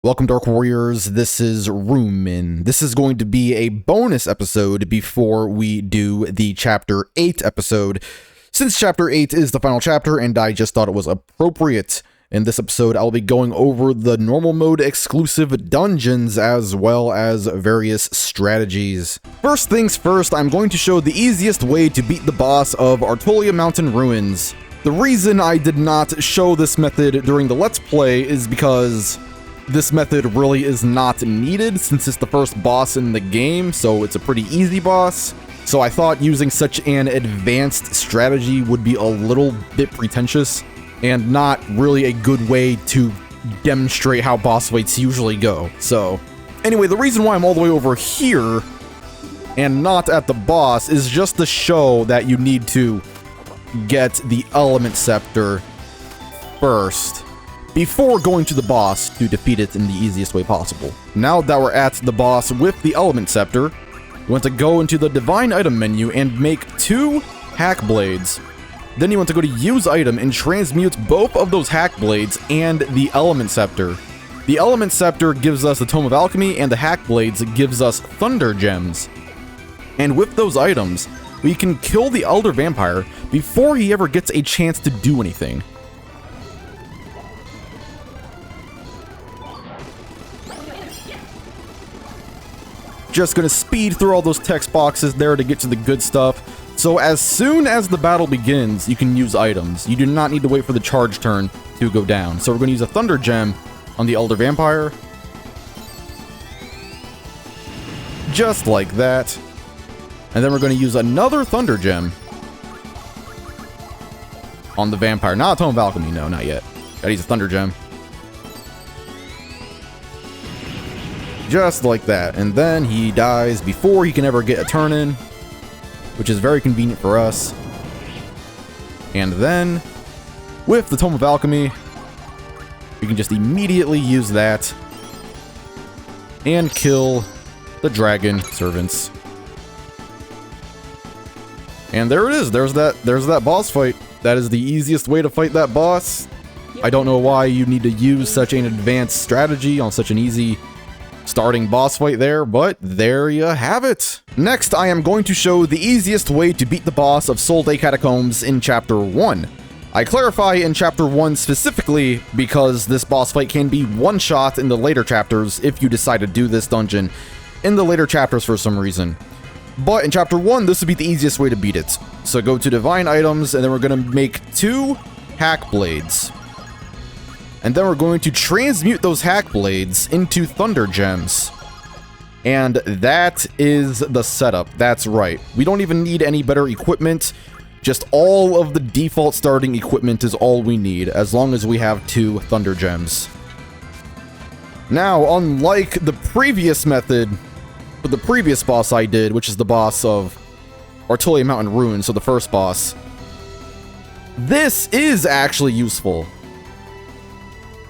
Welcome, Dark Warriors. This is Rumin. This is going to be a bonus episode before we do the Chapter 8 episode, since Chapter 8 is the final chapter, and I just thought it was appropriate. In this episode, I'll be going over the normal mode exclusive dungeons as well as various strategies. First things first, I'm going to show the easiest way to beat the boss of Artolian Mountain Ruins. The reason I did not show this method during the Let's Play is because this method really is not needed since it's the first boss in the game, so it's a pretty easy boss. So I thought using such an advanced strategy would be a little bit pretentious and not really a good way to demonstrate how boss fights usually go. So anyway, the reason why I'm all the way over here and not at the boss is just to show that you need to get the Element Scepter first before going to the boss to defeat it in the easiest way possible. Now that we're at the boss with the Element Scepter, you want to go into the Divine Item menu and make 2 Hack Blades. Then you want to go to Use Item and transmute both of those Hack Blades and the Element Scepter. The Element Scepter gives us the Tome of Alchemy, and the Hack Blades gives us Thunder Gems. And with those items, we can kill the Elder Vampire before he ever gets a chance to do anything. Just gonna speed through all those text boxes there to get to the good stuff. So as soon as the battle begins, you can use items. You do not need to wait for the charge turn to go down. So we're gonna use a Thunder Gem on the Elder Vampire. Just like that. And then we're gonna use another Thunder Gem on the Vampire. Not a Tome of Alchemy, no, not yet. Gotta use a Thunder Gem. Just like that, and then he dies before he can ever get a turn in, which is very convenient for us. And then, with the Tome of Alchemy, we can just immediately use that and kill the dragon servants. And there it is. There's that boss fight. That is the easiest way to fight that boss. I don't know why you need to use such an advanced strategy on such an easy starting boss fight there, but there you have it. Next, I am going to show the easiest way to beat the boss of Solde Catacombs in Chapter 1. I clarify in Chapter 1 specifically because this boss fight can be one-shot in the later chapters if you decide to do this dungeon in the later chapters for some reason. But in Chapter 1, this would be the easiest way to beat it. So go to Divine Items, and then we're going to make 2 Hack Blades. And then we're going to transmute those Hack Blades into Thunder Gems. And that is the setup. That's right. We don't even need any better equipment. Just all of the default starting equipment is all we need, as long as we have 2 Thunder Gems. Now, unlike the previous method, for the previous boss I did, which is the boss of Artolian Mountain Ruins, so the first boss, this is actually useful,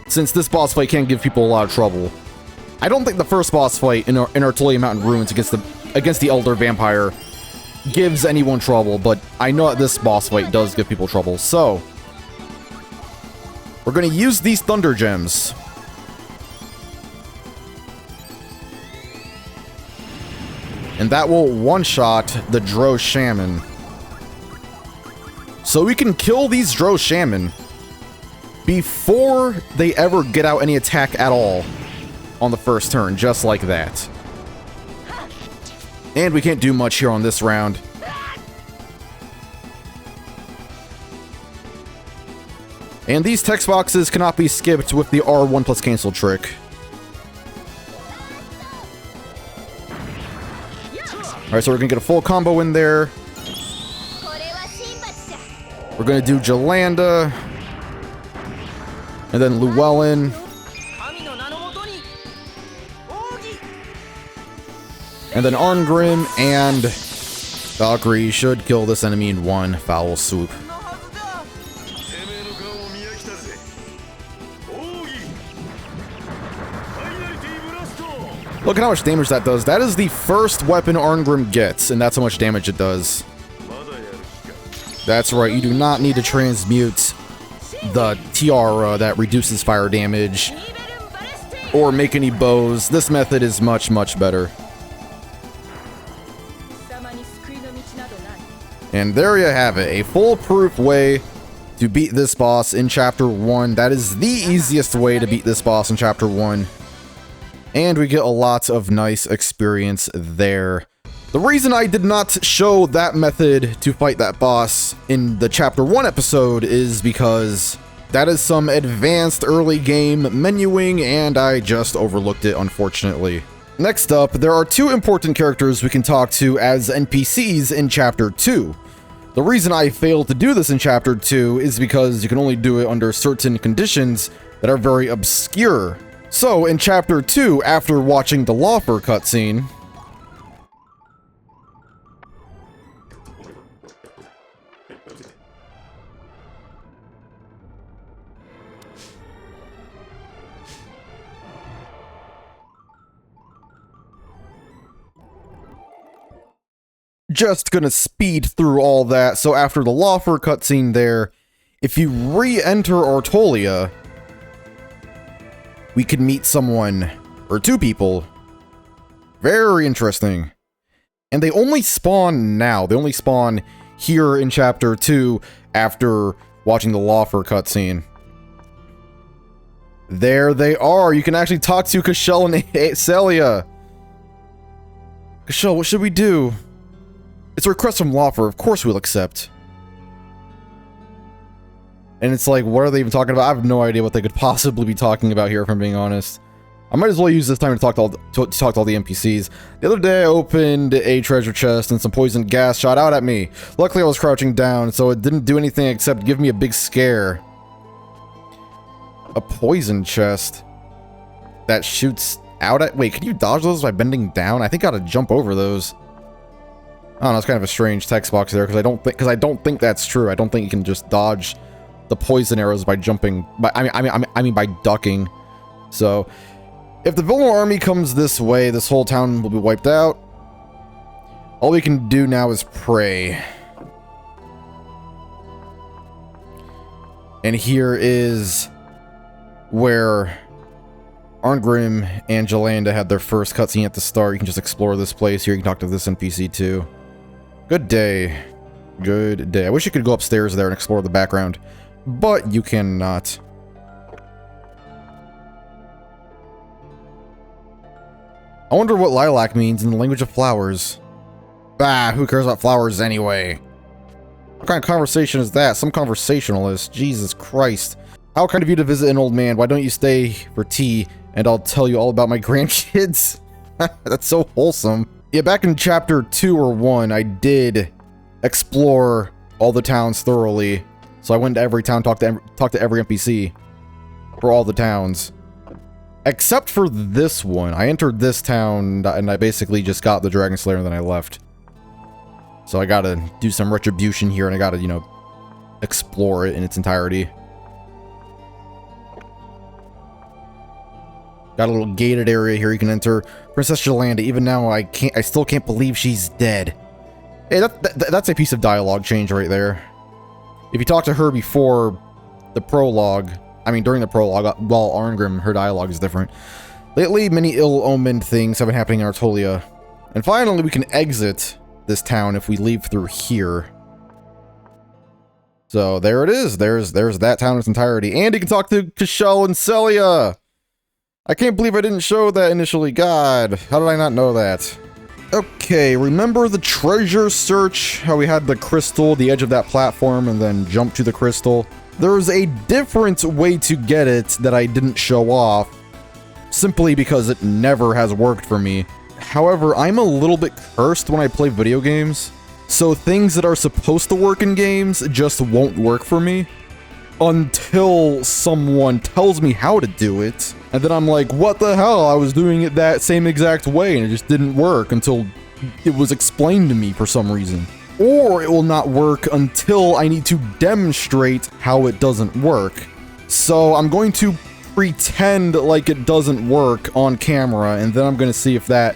since this boss fight can give people a lot of trouble. I don't think the first boss fight in Artolian Mountain Ruins against the Elder Vampire gives anyone trouble, but I know that this boss fight does give people trouble. So we're going to use these Thunder Gems. And that will one-shot the Drow Shaman. So we can kill these Drow Shaman before they ever get out any attack at all on the first turn, just like that. And we can't do much here on this round. And these text boxes cannot be skipped with the R1 plus cancel trick. Alright, so we're gonna get a full combo in there. We're gonna do Jolanda. And then Llewellyn. And then Arngrim and Valkyrie should kill this enemy in one foul swoop. Look at how much damage that does. That is the first weapon Arngrim gets, and that's how much damage it does. That's right, you do not need to transmute the tiara that reduces fire damage or make any bows. This method is much, much better. And there you have it, a foolproof way to beat this boss in Chapter 1. That is the easiest way to beat this boss in Chapter 1. And we get a lot of nice experience there. The reason I did not show that method to fight that boss in the Chapter 1 episode is because that is some advanced early game menuing, and I just overlooked it, unfortunately. Next up, there are two important characters we can talk to as NPCs in Chapter 2. The reason I failed to do this in Chapter 2 is because you can only do it under certain conditions that are very obscure. So, in Chapter 2, after watching the Lawfur cutscene, just gonna speed through all that. So after the Lawfur cutscene there, if you re-enter Artolia, we could meet someone, or two people. Very interesting. And they only spawn now. They only spawn here in Chapter 2 after watching the Lawfur cutscene. There they are. You can actually talk to Cashel and Celia. Cashel, what should we do? It's a request from Lawfur, of course we'll accept. And it's like, what are they even talking about? I have no idea what they could possibly be talking about here, if I'm being honest. I might as well use this time to talk to all the NPCs. The other day I opened a treasure chest and some poisoned gas shot out at me. Luckily I was crouching down, so it didn't do anything except give me a big scare. A poison chest that shoots out at— wait, can you dodge those by bending down? I think I gotta jump over those. I don't know, it's kind of a strange text box there, because I don't think that's true. I don't think you can just dodge the poison arrows by jumping. I mean by ducking. So, if the villain army comes this way, this whole town will be wiped out. All we can do now is pray. And here is where Arngrim and Jolanda had their first cutscene at the start. You can just explore this place. Here you can talk to this NPC too. Good day. Good day. I wish you could go upstairs there and explore the background, but you cannot. I wonder what lilac means in the language of flowers. Bah, who cares about flowers anyway? What kind of conversation is that? Some conversationalist. Jesus Christ. How kind of you to visit an old man. Why don't you stay for tea and I'll tell you all about my grandkids? That's so wholesome. Yeah, back in Chapter 2 or 1, I did explore all the towns thoroughly. So I went to every town, talked to every NPC for all the towns. Except for this one. I entered this town and I basically just got the Dragon Slayer and then I left. So I gotta do some retribution here and I gotta, you know, explore it in its entirety. Got a little gated area here you can enter. Princess Jolanda, even now I still can't believe she's dead. Hey, that's a piece of dialogue change right there. If you talk to her before the prologue, I mean during the prologue, while Arngrim, her dialogue is different. Lately, many ill-omened things have been happening in Artolia. And finally, we can exit this town if we leave through here. So there it is. There's that town in its entirety. And you can talk to Cashel and Celia. I can't believe I didn't show that initially. God, how did I not know that? Okay, remember the treasure search? How we had the crystal, the edge of that platform, and then jump to the crystal? There's a different way to get it that I didn't show off, simply because it never has worked for me. However, I'm a little bit cursed when I play video games, so things that are supposed to work in games just won't work for me until someone tells me how to do it. And then I'm like, what the hell? I was doing it that same exact way and it just didn't work until it was explained to me for some reason. Or it will not work until I need to demonstrate how it doesn't work. So I'm going to pretend like it doesn't work on camera and then I'm going to see if that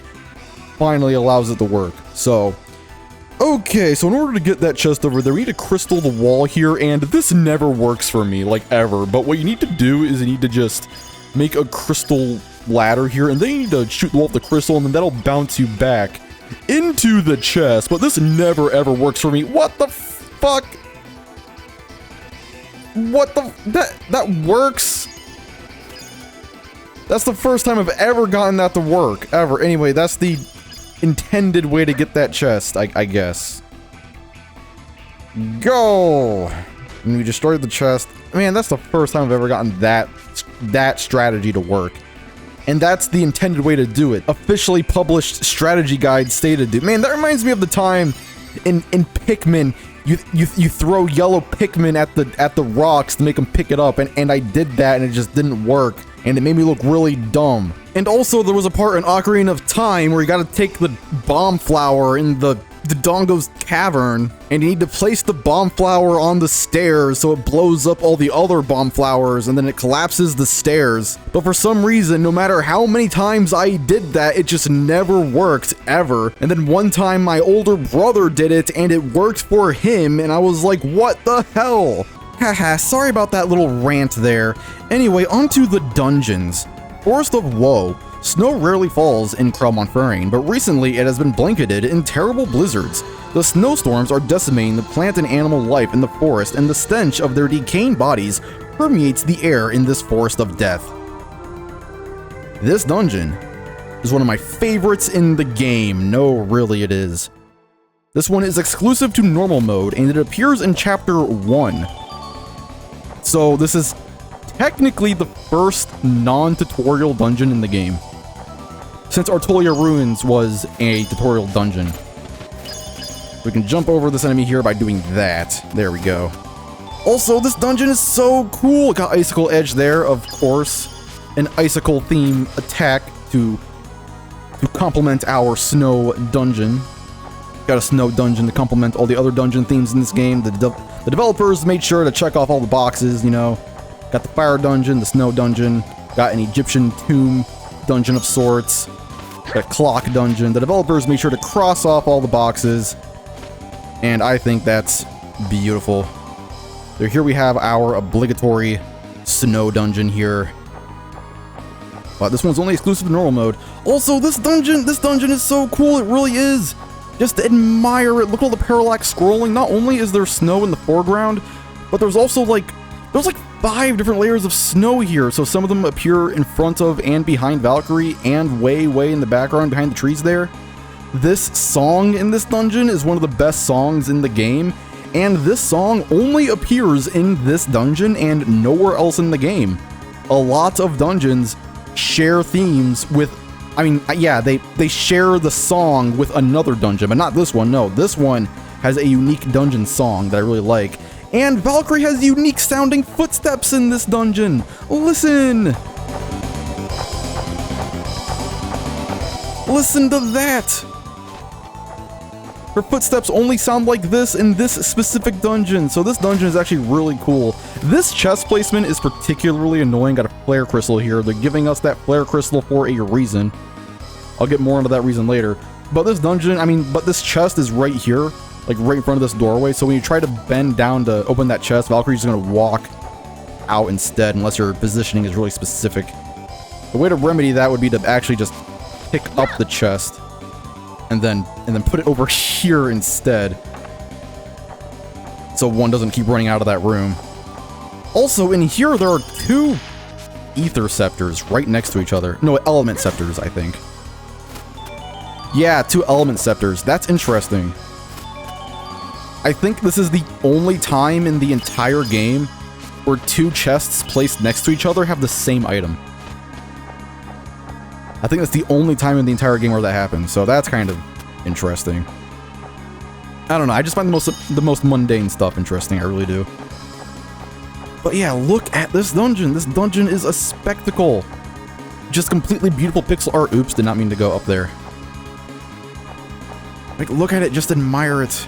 finally allows it to work. So, okay, so in order to get that chest over there, we need to crystal the wall here, and this never works for me, like ever. But what you need to do is you need to just make a crystal ladder here, and then you need to shoot the wall with the crystal, and then that'll bounce you back into the chest. But this never ever works for me. What the fuck? What the... That works? That's the first time I've ever gotten that to work, ever. Anyway, that's the intended way to get that chest, I guess. Go! And we destroyed the chest. Man, that's the first time I've ever gotten that strategy to work. And that's the intended way to do it. Officially published strategy guide stated, dude. Man, that reminds me of the time in Pikmin, you throw yellow Pikmin at the rocks to make them pick it up, and I did that and it just didn't work, and it made me look really dumb. And also there was a part in Ocarina of Time where you gotta take the bomb flower in the Dongo's cavern, and you need to place the bomb flower on the stairs so it blows up all the other bomb flowers, and then it collapses the stairs. But for some reason, no matter how many times I did that, it just never worked, ever. And then one time my older brother did it, and it worked for him, and I was like, what the hell? Haha, sorry about that little rant there. Anyway, onto the dungeons. Forest of Woe. Snow rarely falls in Kralmonferring, but recently it has been blanketed in terrible blizzards. The snowstorms are decimating the plant and animal life in the forest, and the stench of their decaying bodies permeates the air in this forest of death. This dungeon is one of my favorites in the game. No, really it is. This one is exclusive to normal mode, and it appears in Chapter 1. So this is technically the first non-tutorial dungeon in the game, since Artolian Ruins was a tutorial dungeon. We can jump over this enemy here by doing that. There we go. Also, this dungeon is so cool. Got Icicle Edge there, of course. An icicle theme attack to complement our snow dungeon. Got a snow dungeon to complement all the other dungeon themes in this game. The developers made sure to check off all the boxes, you know. Got the fire dungeon, the snow dungeon, got an Egyptian tomb dungeon of sorts, got a clock dungeon. The developers made sure to cross off all the boxes, and I think that's beautiful. So here we have our obligatory snow dungeon here. But this one's only exclusive to normal mode. Also, this dungeon is so cool, it really is. Just admire it. Look at all the parallax scrolling. Not only is there snow in the foreground, but there's also like 5 different layers of snow here. So some of them appear in front of and behind Valkyrie, and way in the background behind the trees there. This song in this dungeon is one of the best songs in the game, and this song only appears in this dungeon and nowhere else in the game. A lot of dungeons share themes with, I mean, yeah, they share the song with another dungeon, but not this one. No, this one has a unique dungeon song that I really like. And Valkyrie has unique sounding footsteps in this dungeon. Listen! Listen to that! Her footsteps only sound like this in this specific dungeon, so this dungeon is actually really cool. This chest placement is particularly annoying. Got a flare crystal here. They're giving us that flare crystal for a reason. I'll get more into that reason later. But this dungeon, but this chest is right here, like right in front of this doorway, so when you try to bend down to open that chest, Valkyrie's gonna walk out instead, unless your positioning is really specific. The way to remedy that would be to actually just pick up the chest and then put it over here instead, so one doesn't keep running out of that room. Also, in here there are 2 ether scepters right next to each other. No, element scepters, I think. Yeah, 2 element scepters. That's interesting. I think this is the only time in the entire game where 2 chests placed next to each other have the same item. I think that's the only time in the entire game where that happens, so that's kind of interesting. I don't know, I just find the most mundane stuff interesting, I really do. But yeah, look at this dungeon. This dungeon is a spectacle. Just completely beautiful pixel art. Oops, did not mean to go up there. Like, look at it, just admire it.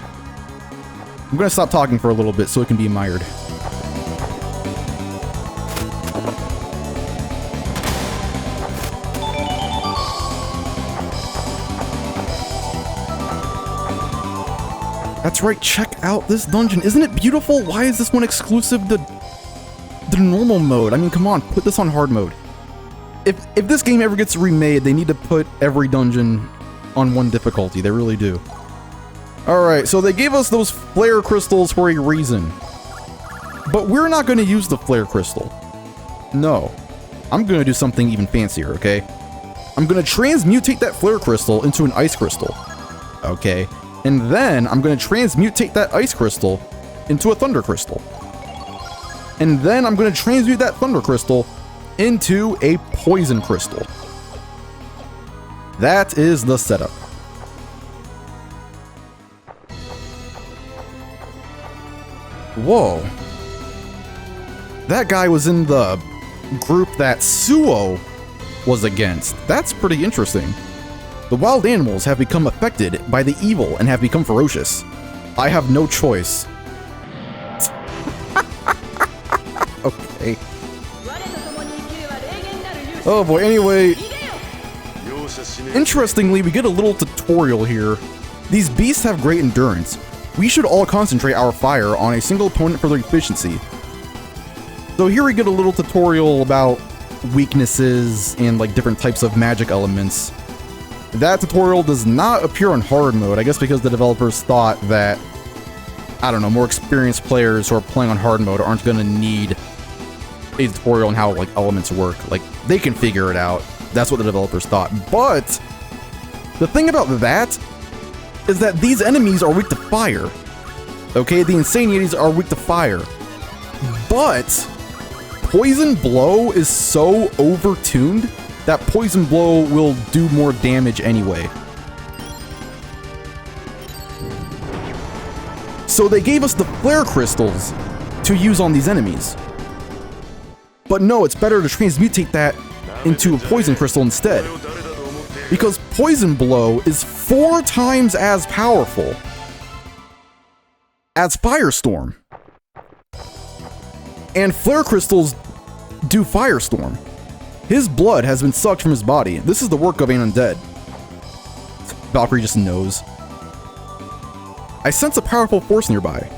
I'm gonna stop talking for a little bit so it can be admired. That's right, check out this dungeon. Isn't it beautiful? Why is this one exclusive to the normal mode? I mean, come on, put this on hard mode. if this game ever gets remade, they need to put every dungeon on one difficulty. They really do. Alright, so they gave us those flare crystals for a reason. But we're not going to use the flare crystal. No. I'm going to do something even fancier, okay? I'm going to transmutate that flare crystal into an ice crystal. Okay? And then I'm going to transmutate that ice crystal into a thunder crystal. And then I'm going to transmute that thunder crystal into a poison crystal. That is the setup. Whoa. That guy was in the group that Suo was against. That's pretty interesting. The wild animals have become affected by the evil and have become ferocious. I have no choice. Okay. Oh boy, anyway. Interestingly, we get a little tutorial here. These beasts have great endurance. We should all concentrate our fire on a single opponent for their efficiency. So here we get a little tutorial about weaknesses and like different types of magic elements. That tutorial does not appear on hard mode, I guess because the developers thought that, I don't know, more experienced players who are playing on hard mode aren't going to need a tutorial on how like elements work. Like, they can figure it out. That's what the developers thought. But the thing about that is that these enemies are weak to fire. Okay, the Insane Yetis are weak to fire. But Poison Blow is so overtuned that Poison Blow will do more damage anyway. So they gave us the flare crystals to use on these enemies. But no, it's better to transmutate that into a poison crystal instead. Because Poison Blow is 4 times as powerful as Firestorm. And flare crystals do Firestorm. His blood has been sucked from his body. This is the work of an undead. Valkyrie just knows. I sense a powerful force nearby.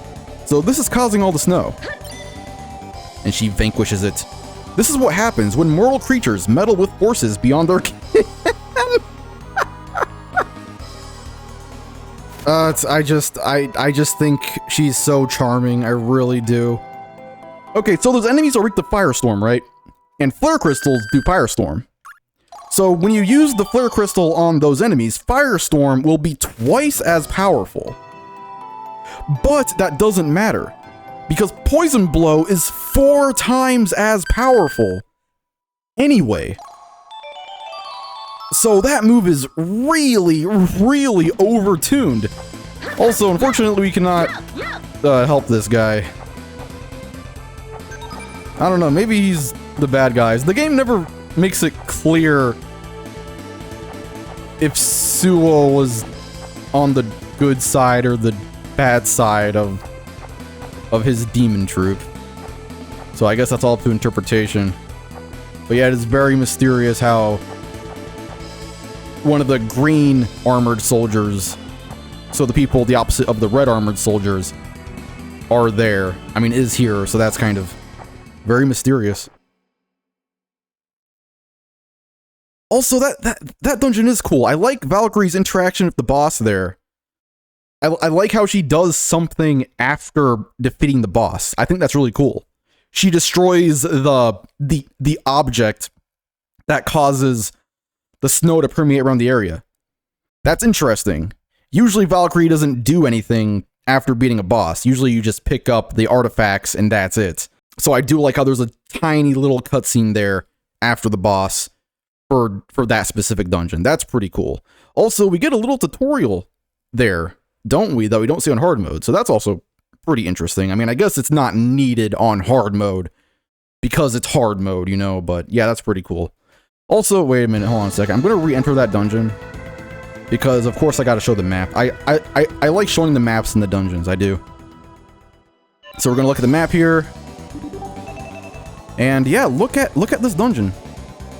So this is causing all the snow. And she vanquishes it. This is what happens when mortal creatures meddle with forces beyond their kin. I just think she's so charming. I really do. Okay, so those enemies are weak to Firestorm, right? And flare crystals do Firestorm. So when you use the flare crystal on those enemies, Firestorm will be twice as powerful. But that doesn't matter, because Poison Blow is 4 times as powerful anyway. So that move is really, really overtuned. Also, unfortunately, we cannot help this guy. I don't know, maybe he's the bad guys. The game never makes it clear if Suo was on the good side or the bad side of his demon troop. So I guess that's all up to interpretation. But yeah, it is very mysterious how one of the green armored soldiers, so the people the opposite of the red armored soldiers, are there. I mean, is here, so that's kind of very mysterious. Also, that dungeon is cool. I like Valkyrie's interaction with the boss there. I like how she does something after defeating the boss. I think that's really cool. She destroys the object that causes the snow to permeate around the area. That's interesting. Usually Valkyrie doesn't do anything after beating a boss. Usually you just pick up the artifacts and that's it. So I do like how there's a tiny little cutscene there after the boss for that specific dungeon. That's pretty cool. Also, we get a little tutorial there, don't we? That we don't see on hard mode. So that's also pretty interesting. I mean, I guess it's not needed on hard mode because it's hard mode, you know, but yeah, that's pretty cool. Also, wait a minute, hold on a second. I'm going to re-enter that dungeon because, of course, I got to show the map. I like showing the maps in the dungeons. I do. So we're going to look at the map here. And yeah, look at this dungeon.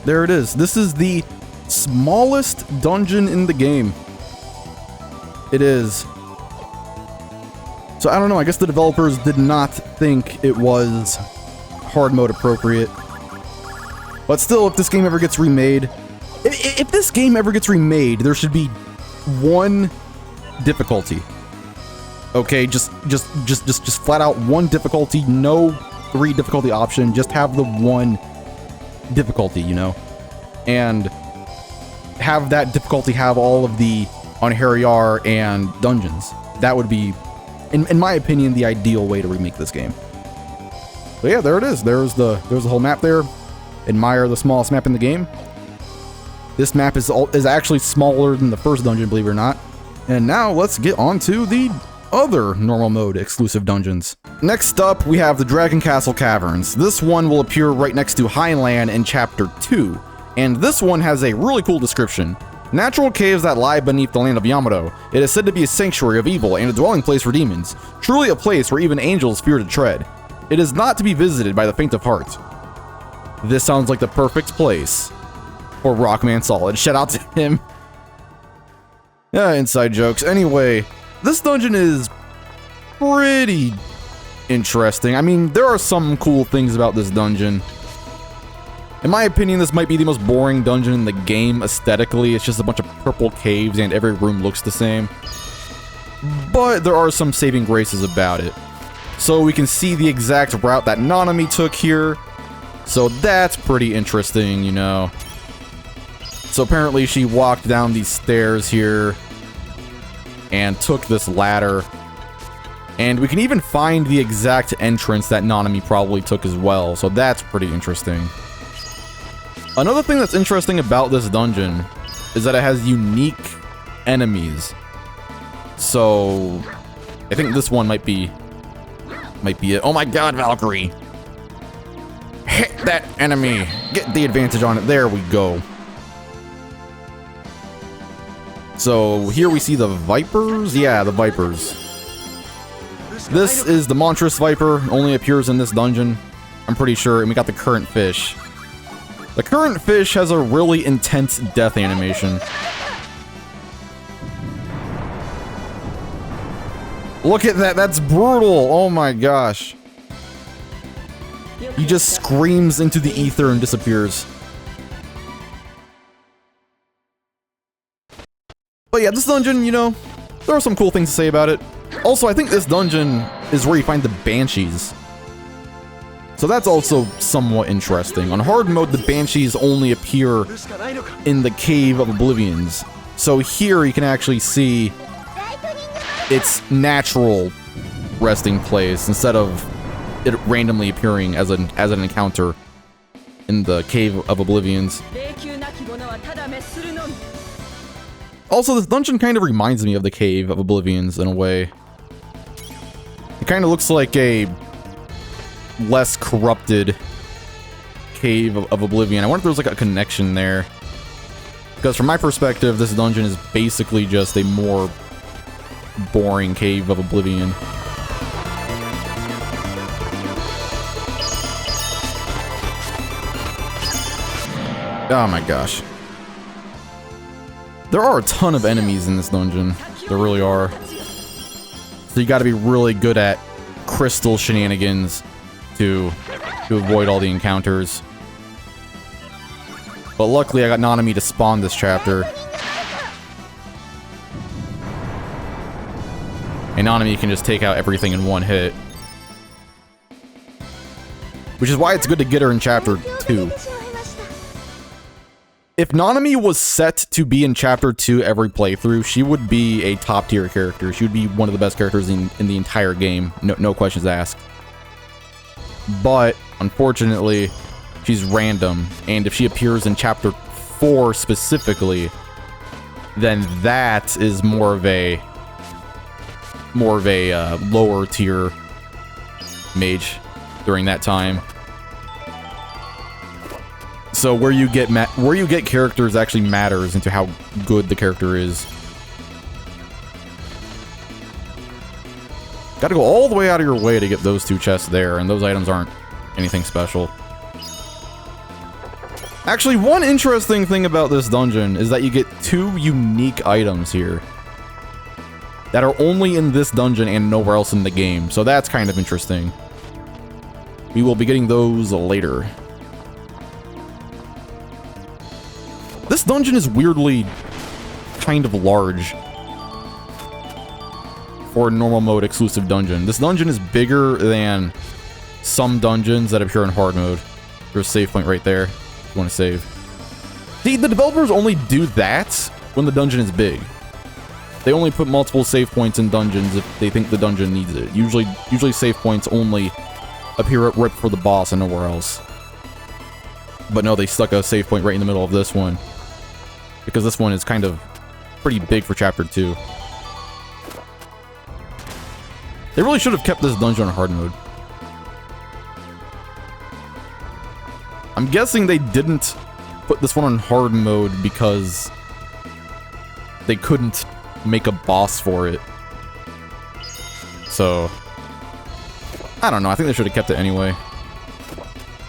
There it is. This is the smallest dungeon in the game. It is. So I don't know, I guess the developers did not think it was hard mode appropriate. But still, if this game ever gets remade, if this game ever gets remade, there should be one difficulty. Okay, just flat out one difficulty, no 3 difficulty option, just have the one difficulty, you know? And have that difficulty have all of the Unheriar and dungeons. That would be, in my opinion, the ideal way to remake this game. But yeah, there it is. There's the whole map there. Admire the smallest map in the game. This map is actually smaller than the first dungeon, believe it or not. And now let's get on to the other normal mode exclusive dungeons. Next up, we have the Dragoncastle Caverns. This one will appear right next to Highland in Chapter 2. And this one has a really cool description. Natural caves that lie beneath the land of Yamato. It is said to be a sanctuary of evil and a dwelling place for demons. Truly a place where even angels fear to tread. It is not to be visited by the faint of heart. This sounds like the perfect place for Rockman Solid. Shout out to him. Yeah, inside jokes. Anyway, this dungeon is pretty interesting. I mean, there are some cool things about this dungeon. In my opinion, this might be the most boring dungeon in the game aesthetically. It's just a bunch of purple caves and every room looks the same. But there are some saving graces about it. So we can see the exact route that Nanami took here. So that's pretty interesting, you know. So apparently she walked down these stairs here and took this ladder. And we can even find the exact entrance that Nanami probably took as well. So that's pretty interesting. Another thing that's interesting about this dungeon is that it has unique enemies. So I think this one might be it. Oh my god, Valkyrie! Hit that enemy! Get the advantage on it. There we go. So here we see the Vipers. Yeah, the Vipers. This is the Monstrous Viper. Only appears in this dungeon, I'm pretty sure. And we got the Current Fish. The Current Fish has a really intense death animation. Look at that, that's brutal. Oh my gosh. He just screams into the ether and disappears. But yeah, this dungeon, you know, there are some cool things to say about it. Also, I think this dungeon is where you find the Banshees. So that's also somewhat interesting. On hard mode, the Banshees only appear in the Cave of Oblivions. So here you can actually see its natural resting place instead of it randomly appearing as an encounter in the Cave of Oblivions. Also, this dungeon kind of reminds me of the Cave of Oblivions in a way. It kind of looks like a less corrupted Cave of Oblivion. I wonder if there's like a connection there. Because from my perspective, this dungeon is basically just a more boring Cave of Oblivion. Oh my gosh. There are a ton of enemies in this dungeon. There really are. So you gotta be really good at crystal shenanigans to avoid all the encounters. But luckily I got Nanami to spawn this chapter. And Nanami can just take out everything in one hit. Which is why it's good to get her in chapter 2. If Nanami was set to be in chapter 2 every playthrough, she would be a top tier character. She would be one of the best characters in the entire game. No questions asked. But, unfortunately, she's random. And if she appears in chapter 4 specifically, then that is more of a lower tier mage during that time. So where you get characters actually matters into how good the character is. Gotta go all the way out of your way to get those 2 chests there, and those items aren't anything special. Actually, one interesting thing about this dungeon is that you get 2 unique items here that are only in this dungeon and nowhere else in the game, so that's kind of interesting. We will be getting those later. This dungeon is weirdly kind of large for a normal mode exclusive dungeon. This dungeon is bigger than some dungeons that appear in hard mode. There's a save point right there if you want to save. See, the developers only do that when the dungeon is big. They only put multiple save points in dungeons if they think the dungeon needs it. Usually save points only appear right for the boss and nowhere else. But no, they stuck a save point right in the middle of this one, because this one is kind of pretty big for Chapter 2. They really should have kept this dungeon on hard mode. I'm guessing they didn't put this one on hard mode because they couldn't make a boss for it. So, I don't know. I think they should have kept it anyway.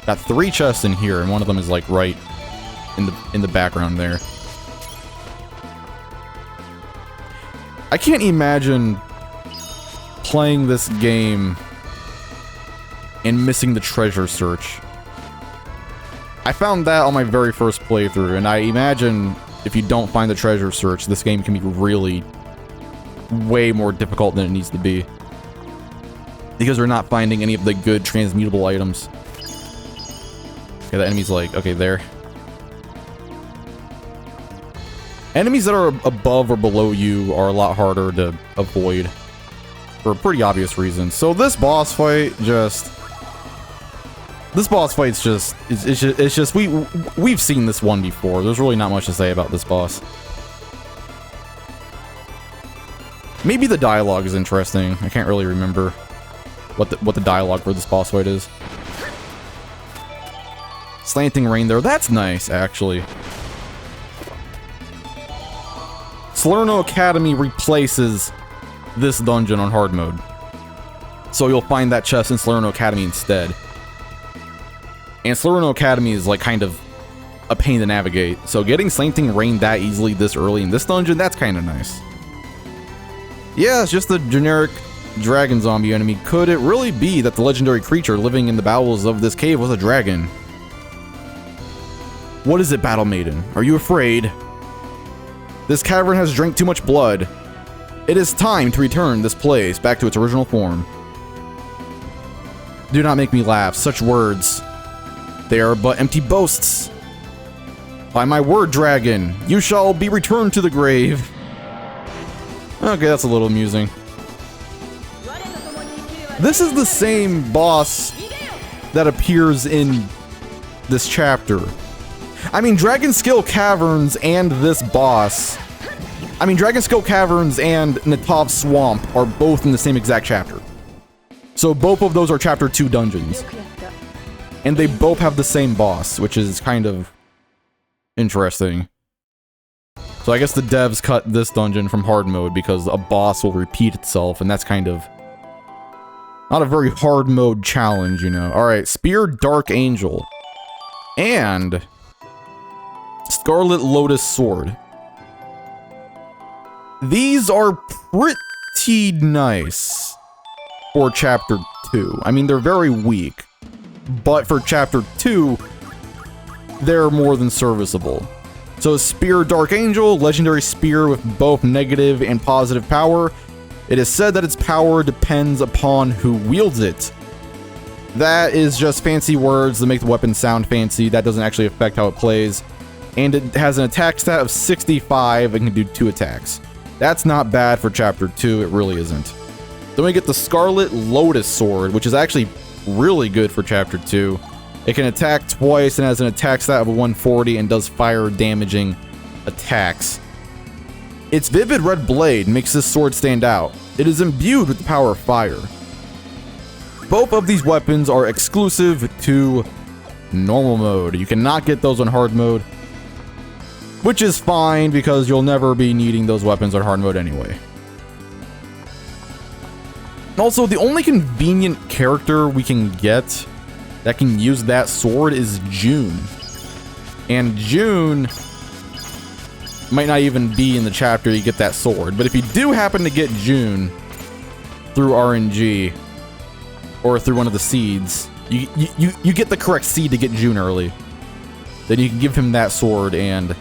Got 3 chests in here, and one of them is like right in the background there. I can't imagine playing this game and missing the treasure search. I found that on my very first playthrough, and I imagine if you don't find the treasure search, this game can be really way more difficult than it needs to be, because we're not finding any of the good transmutable items. Okay, the enemy's like, okay, there. Enemies that are above or below you are a lot harder to avoid for pretty obvious reasons. So this boss fight just... This boss fight's just... It's just... We've seen this one before. There's really not much to say about this boss. Maybe the dialogue is interesting. I can't really remember what the dialogue for this boss fight is. Slanting rain there. That's nice, actually. Salerno Academy replaces this dungeon on hard mode. So you'll find that chest in Salerno Academy instead. And Salerno Academy is like kind of a pain to navigate. So getting Slanting Rain that easily this early in this dungeon, that's kind of nice. Yeah, it's just a generic dragon zombie enemy. Could it really be that the legendary creature living in the bowels of this cave was a dragon? What is it, Battle Maiden? Are you afraid? This cavern has drank too much blood. It is time to return this place back to its original form. Do not make me laugh. Such words. They are but empty boasts. By my word, dragon, you shall be returned to the grave. Okay, that's a little amusing. This is the same boss that appears in this chapter. I mean, Dragoncastle Caverns and this boss... I mean, Dragoncastle Caverns and Natov Swamp are both in the same exact chapter. So both of those are Chapter 2 dungeons. And they both have the same boss, which is kind of interesting. So I guess the devs cut this dungeon from hard mode because a boss will repeat itself, and that's kind of not a very hard mode challenge, you know. Alright, Spear Dark Angel. And Scarlet Lotus Sword. These are pretty nice for Chapter 2. I mean, they're very weak, but for Chapter 2, they're more than serviceable. So Spear Dark Angel, legendary spear with both negative and positive power. It is said that its power depends upon who wields it. That is just fancy words to make the weapon sound fancy. That doesn't actually affect how it plays. And it has an attack stat of 65 and can do 2 attacks. That's not bad for Chapter 2, it really isn't. Then we get the Scarlet Lotus Sword, which is actually really good for Chapter 2. It can attack twice and has an attack stat of 140 and does fire damaging attacks. Its vivid red blade makes this sword stand out. It is imbued with the power of fire. Both of these weapons are exclusive to normal mode. You cannot get those on hard mode, which is fine because you'll never be needing those weapons on hard mode anyway. Also, the only convenient character we can get that can use that sword is June. And June might not even be in the chapter you get that sword. But if you do happen to get June through RNG or through one of the seeds, you get the correct seed to get June early. Then you can give him that sword and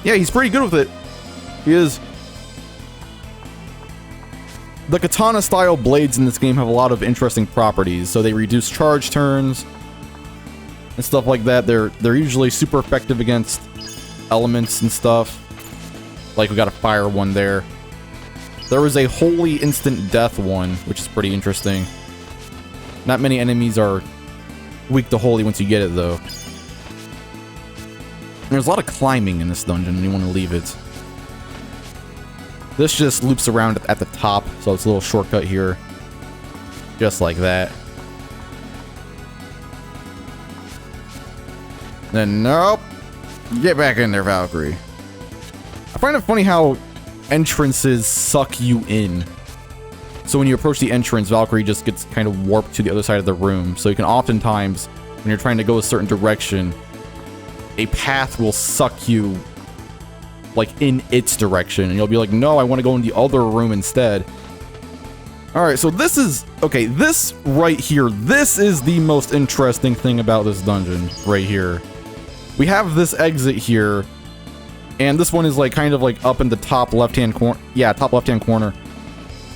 Yeah, he's pretty good with it. He is. The katana-style blades in this game have a lot of interesting properties. So they reduce charge turns and stuff like that. They're usually super effective against elements and stuff. Like we got a fire one there. There was a holy instant death one, which is pretty interesting. Not many enemies are weak to holy once you get it, though. There's a lot of climbing in this dungeon, and you want to leave it. This just loops around at the top, so it's a little shortcut here. Just like that. Then, nope. Get back in there, Valkyrie. I find it funny how entrances suck you in. So when you approach the entrance, Valkyrie just gets kind of warped to the other side of the room. So you can oftentimes, when you're trying to go a certain direction, a path will suck you like in its direction, and you'll be like, no, I want to go in the other room instead. Alright, so this is, okay, this right here, this is the most interesting thing about this dungeon right here. We have this exit here, and this one is like kind of like up in the top left-hand corner, yeah, top left-hand corner,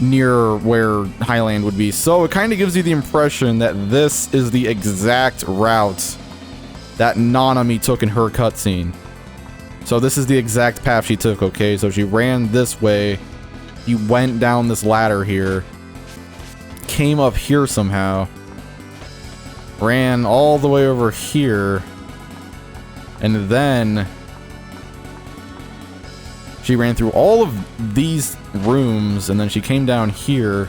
near where Highland would be. So it kind of gives you the impression that this is the exact route that Nanami took in her cutscene. So this is the exact path she took, okay? So she ran this way, you went down this ladder here, came up here somehow, ran all the way over here, and then she ran through all of these rooms, and then she came down here,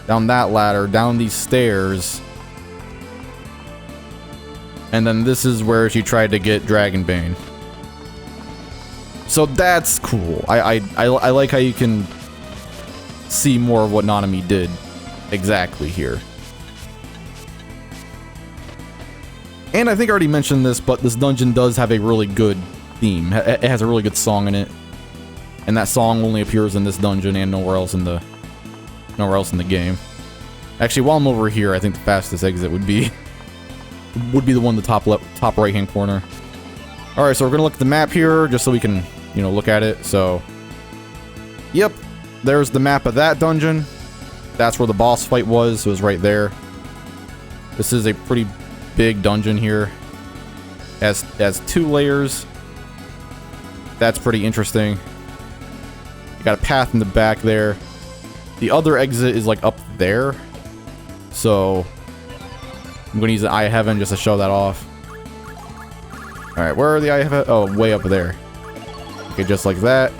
down that ladder, down these stairs, and then this is where she tried to get Dragonbane. So that's cool. I like how you can see more of what Nanami did exactly here. And I think I already mentioned this, but this dungeon does have a really good theme. It has a really good song in it. And that song only appears in this dungeon and nowhere else in the game. Actually, while I'm over here, I think the fastest exit would be the one in the top right hand corner. Alright, so we're gonna look at the map here just so we can, you know, look at it. So yep, there's the map of that dungeon. That's where the boss fight was. It was right there. This is a pretty big dungeon here. Has 2 layers. That's pretty interesting. You got a path in the back there. The other exit is like up there. So I'm gonna use the Eye of Heaven just to show that off. Alright, where are the Eye of Heaven? Oh, way up there. Okay, just like that.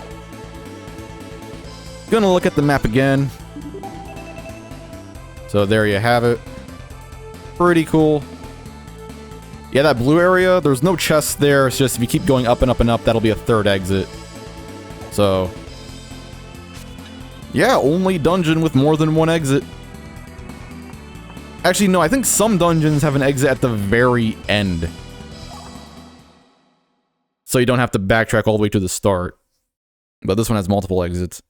Gonna look at the map again. So there you have it. Pretty cool. Yeah, that blue area, there's no chests there. It's just if you keep going up and up and up, that'll be a 3rd exit. So yeah, only dungeon with more than 1 exit. Actually, no, I think some dungeons have an exit at the very end. So you don't have to backtrack all the way to the start. But this one has multiple exits.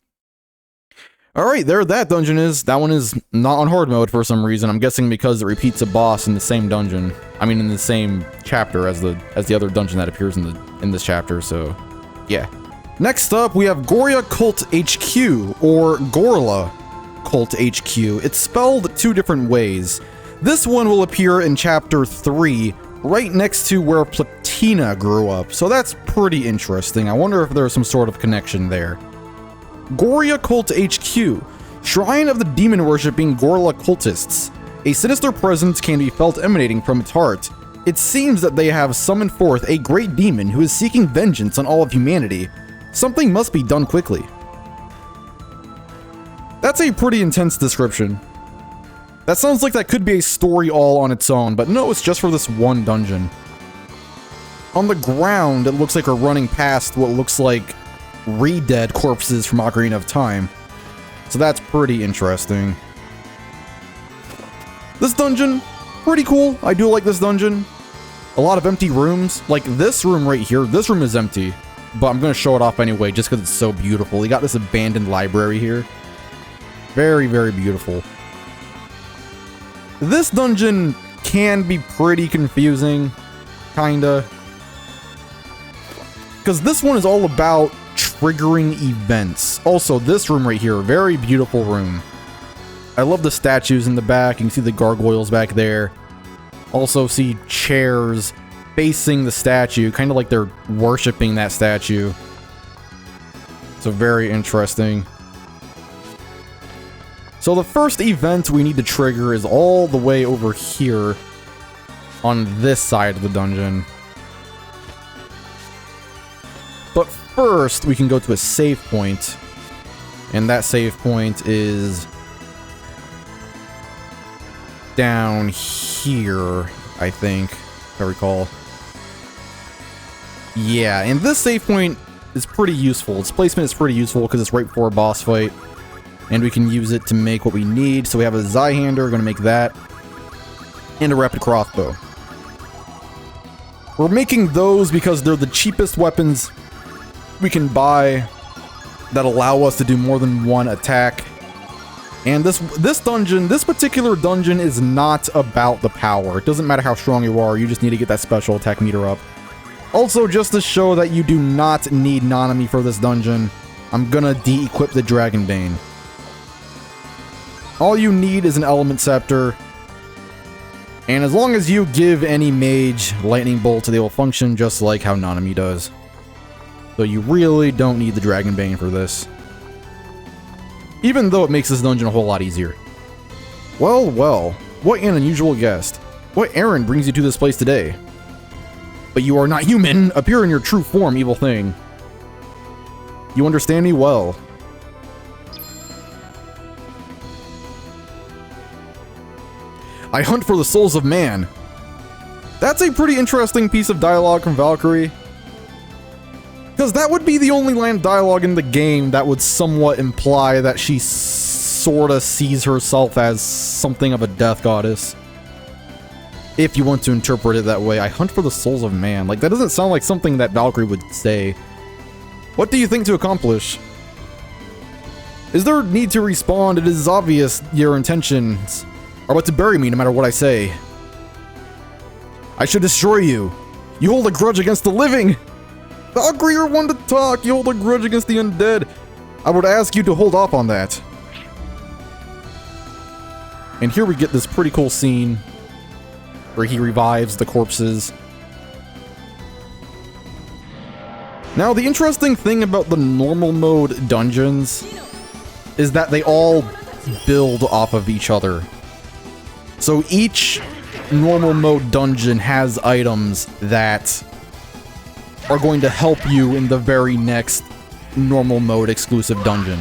Alright, there that dungeon is. That one is not on hard mode for some reason. I'm guessing because it repeats a boss in the same dungeon. I mean, in the same chapter as the other dungeon that appears in this chapter, so yeah. Next up, we have Gorhia Cult HQ, or Gorhia Cult HQ. It's spelled 2 different ways. This one will appear in Chapter 3, right next to where Platina grew up, so that's pretty interesting. I wonder if there's some sort of connection there. Gorhia Cult HQ, Shrine of the demon-worshipping Gorhia cultists. A sinister presence can be felt emanating from its heart. It seems that they have summoned forth a great demon who is seeking vengeance on all of humanity. Something must be done quickly. That's a pretty intense description. That sounds like that could be a story all on its own, but no, it's just for this one dungeon. On the ground, it looks like we're running past what looks like re-dead corpses from Ocarina of Time. So that's pretty interesting. This dungeon, pretty cool. I do like this dungeon. A lot of empty rooms. Like this room right here, this room is empty. But I'm going to show it off anyway, just because it's so beautiful. You got this abandoned library here. Very, very beautiful. This dungeon can be pretty confusing. Kinda. Because this one is all about triggering events. Also, this room right here, very beautiful room. I love the statues in the back. You can see the gargoyles back there. Also see chairs facing the statue, kind of like they're worshipping that statue. So very interesting. So the first event we need to trigger is all the way over here on this side of the dungeon. But first, we can go to a save point. And that save point is down here, I think, if I recall. Yeah, and this save point is pretty useful. Its placement is pretty useful because it's right before a boss fight. And we can use it to make what we need. So we have a Zweihander, we're going to make that. And a rapid crossbow. We're making those because they're the cheapest weapons we can buy that allow us to do more than one attack. And this particular dungeon is not about the power. It doesn't matter how strong you are, you just need to get that special attack meter up. Also, just to show that you do not need Nanami for this dungeon, I'm gonna de-equip the Dragonbane. All you need is an Element Scepter, and as long as you give any mage Lightning Bolt, they will function just like how Nanami does. So you really don't need the Dragonbane for this. Even though it makes this dungeon a whole lot easier. Well, well, what an unusual guest. What errand brings you to this place today? But you are not human! Appear in your true form, evil thing. You understand me well. I hunt for the souls of man. That's a pretty interesting piece of dialogue from Valkyrie. Because that would be the only line of dialogue in the game that would somewhat imply that she sorta sees herself as something of a death goddess. If you want to interpret it that way. I hunt for the souls of man. Like, that doesn't sound like something that Valkyrie would say. What do you think to accomplish? Is there a need to respond? It is obvious your intentions are but to bury me no matter what I say. I should destroy you. You hold a grudge against the living. Valkyrie, you're one to talk. You hold a grudge against the undead. I would ask you to hold off on that. And here we get this pretty cool scene where he revives the corpses. Now, the interesting thing about the normal mode dungeons is that they all build off of each other. So each normal mode dungeon has items that are going to help you in the very next normal mode exclusive dungeon.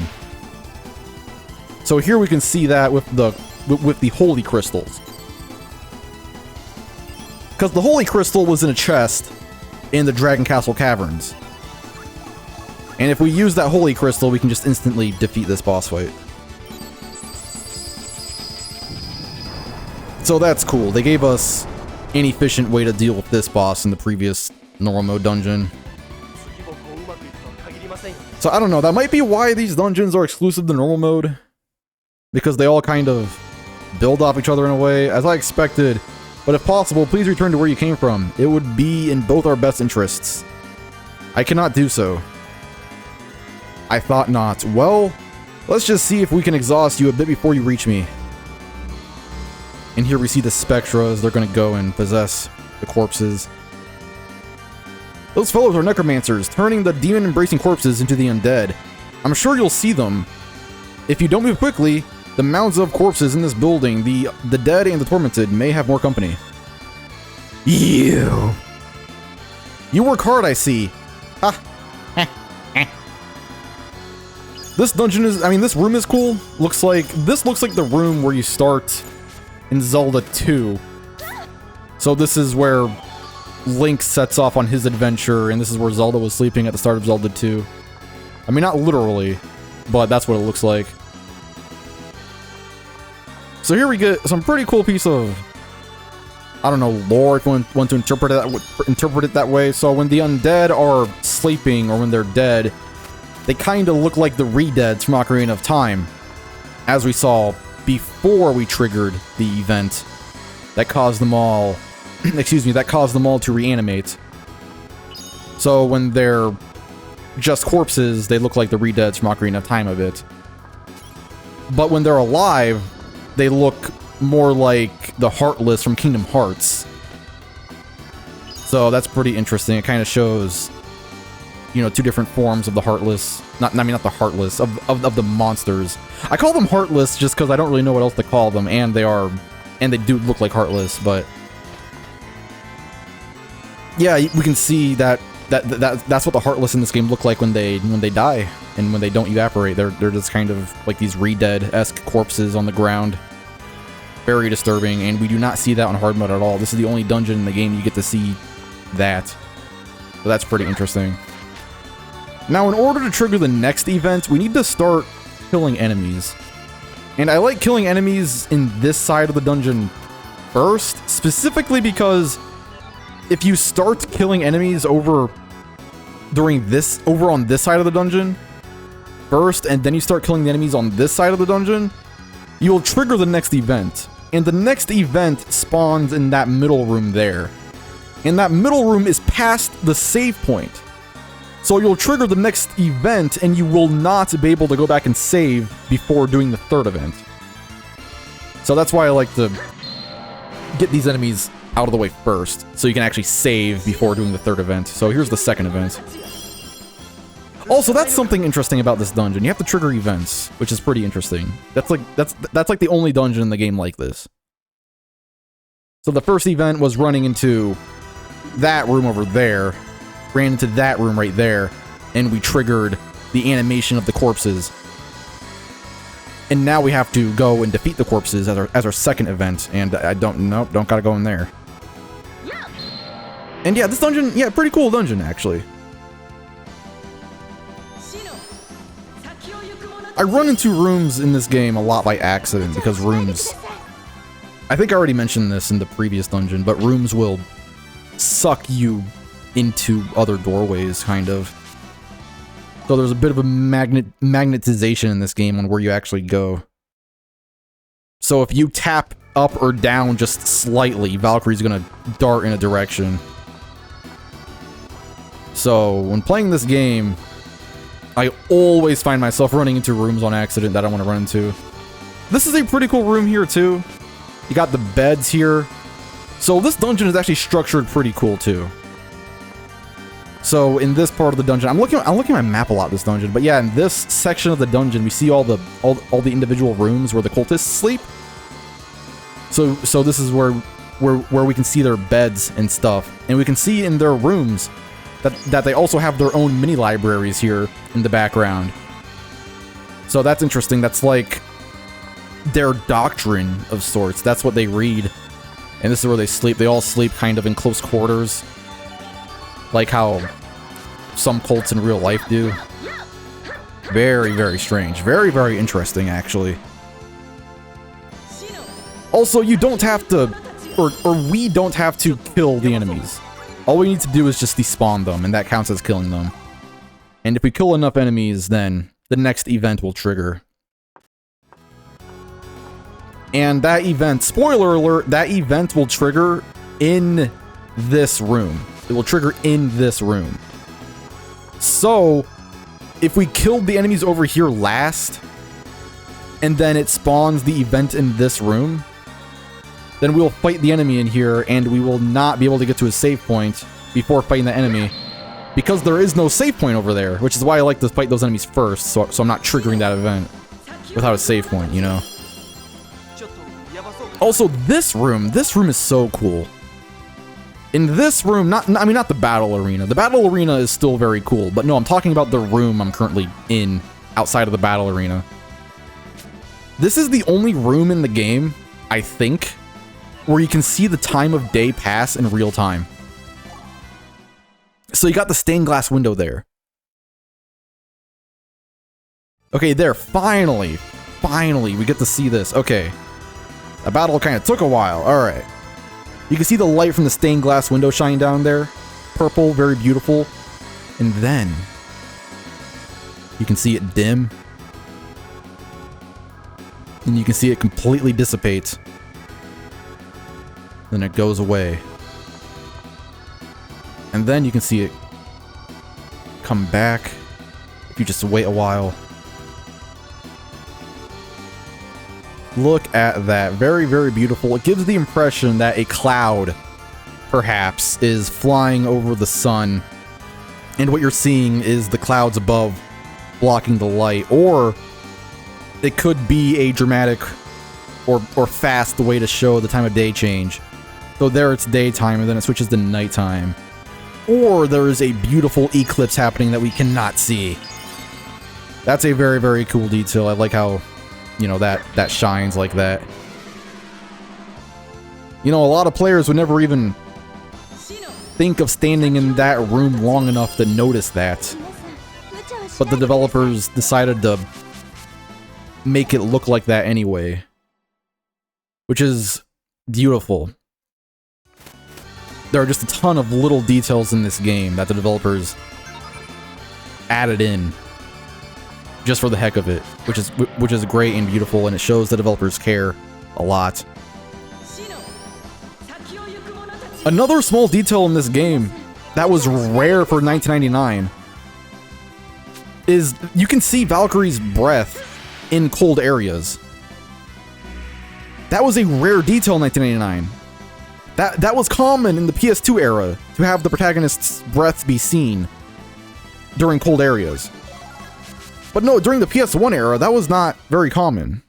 So here we can see that with the holy crystals. Because the holy crystal was in a chest in the Dragoncastle Caverns. And if we use that holy crystal, we can just instantly defeat this boss fight. So that's cool. They gave us an efficient way to deal with this boss in the previous normal mode dungeon. So I don't know, that might be why these dungeons are exclusive to normal mode. Because they all kind of build off each other in a way, as I expected. But if possible, please return to where you came from. It would be in both our best interests. I cannot do so. I thought not. Well, let's just see if we can exhaust you a bit before you reach me. And here we see the Spectras. They're going to go and possess the corpses. Those fellows are necromancers, turning the demon-embracing corpses into the undead. I'm sure you'll see them. If you don't move quickly, the mounds of corpses in this building, the dead and the tormented, may have more company. You work hard, I see. Ha. This dungeon is, this room is cool. This looks like the room where you start in Zelda 2. So this is where Link sets off on his adventure, and this is where Zelda was sleeping at the start of Zelda 2. I mean, not literally, but that's what it looks like. So here we get some pretty cool piece of, I don't know, lore if you want to interpret it that way. So when the undead are sleeping, or when they're dead, they kind of look like the re-deads from Ocarina of Time, as we saw before we triggered the event that caused them all, that caused them all to reanimate. So when they're just corpses, they look like the Redeads from Ocarina of Time a bit. But when they're alive, they look more like the Heartless from Kingdom Hearts. So that's pretty interesting. It kind of shows, you know, two different forms of the Heartless. Not the Heartless, of the monsters. I call them Heartless just because I don't really know what else to call them, and they do look like Heartless, but yeah, we can see that's what the Heartless in this game look like when they die and when they don't evaporate. They're just kind of like these Redead-esque corpses on the ground. Very disturbing, and we do not see that on hard mode at all. This is the only dungeon in the game you get to see that. So that's pretty interesting. Now, in order to trigger the next event, we need to start killing enemies. And I like killing enemies in this side of the dungeon first, specifically because if you start killing enemies over on this side of the dungeon first, and then you start killing the enemies on this side of the dungeon, you will trigger the next event. And the next event spawns in that middle room there. And that middle room is past the save point. So you'll trigger the next event, and you will not be able to go back and save before doing the third event. So that's why I like to get these enemies out of the way first, so you can actually save before doing the third event. So here's the second event. Also, that's something interesting about this dungeon. You have to trigger events, which is pretty interesting. That's like the only dungeon in the game like this. So the first event was running into that room over there, ran into that room right there, and we triggered the animation of the corpses. And now we have to go and defeat the corpses as our second event, and I don't gotta go in there. And yeah, this dungeon, yeah, pretty cool dungeon, actually. I run into rooms in this game a lot by accident, because rooms... I think I already mentioned this in the previous dungeon, but rooms will suck you into other doorways, kind of. So there's a bit of a magnetization in this game on where you actually go. So if you tap up or down just slightly, Valkyrie's gonna dart in a direction. So when playing this game, I always find myself running into rooms on accident that I want to run into. This is a pretty cool room here too. You got the beds here. So this dungeon is actually structured pretty cool too. So in this part of the dungeon, I'm looking at my map a lot this dungeon, but yeah, in this section of the dungeon, we see all the individual rooms where the cultists sleep. So this is where we can see their beds and stuff, and we can see in their rooms that they also have their own mini libraries here in the background. So that's interesting. That's like their doctrine of sorts. That's what they read. And this is where they sleep. They all sleep kind of in close quarters, like how some cults in real life do. Very, very strange. Very, very interesting, actually. Also, you don't have to, or we don't have to kill the enemies. All we need to do is just despawn them, and that counts as killing them. And if we kill enough enemies, then the next event will trigger. And that event, spoiler alert, that event will trigger in this room. It will trigger in this room. So, if we killed the enemies over here last, and then it spawns the event in this room, then we will fight the enemy in here, and we will not be able to get to a save point before fighting the enemy, because there is no save point over there, which is why I like to fight those enemies first, so I'm not triggering that event without a save point, you know? Also, this room is so cool. In this room, not the battle arena. The battle arena is still very cool, but no, I'm talking about the room I'm currently in, outside of the battle arena. This is the only room in the game, I think, where you can see the time of day pass in real time. So you got the stained glass window there. Okay, there, finally, we get to see this. Okay, the battle kind of took a while, alright. You can see the light from the stained glass window shining down there. Purple, very beautiful. And then you can see it dim. And you can see it completely dissipate. Then it goes away. And then you can see it come back if you just wait a while. Look at that. Very, very beautiful. It gives the impression that a cloud, perhaps, is flying over the sun, and what you're seeing is the clouds above blocking the light, or it could be a dramatic or fast way to show the time of day change. So there it's daytime, and then it switches to nighttime. Or there is a beautiful eclipse happening that we cannot see. That's a very, very cool detail. I like how, you know, that shines like that. You know, a lot of players would never even think of standing in that room long enough to notice that. But the developers decided to make it look like that anyway, which is beautiful. There are just a ton of little details in this game that the developers added in just for the heck of it, which is great and beautiful, and it shows the developers care a lot. Another small detail in this game that was rare for 1999 is you can see Valkyrie's breath in cold areas. That was a rare detail in 1999. That was common in the PS2 era, to have the protagonist's breath be seen during cold areas. But no, during the PS1 era, that was not very common.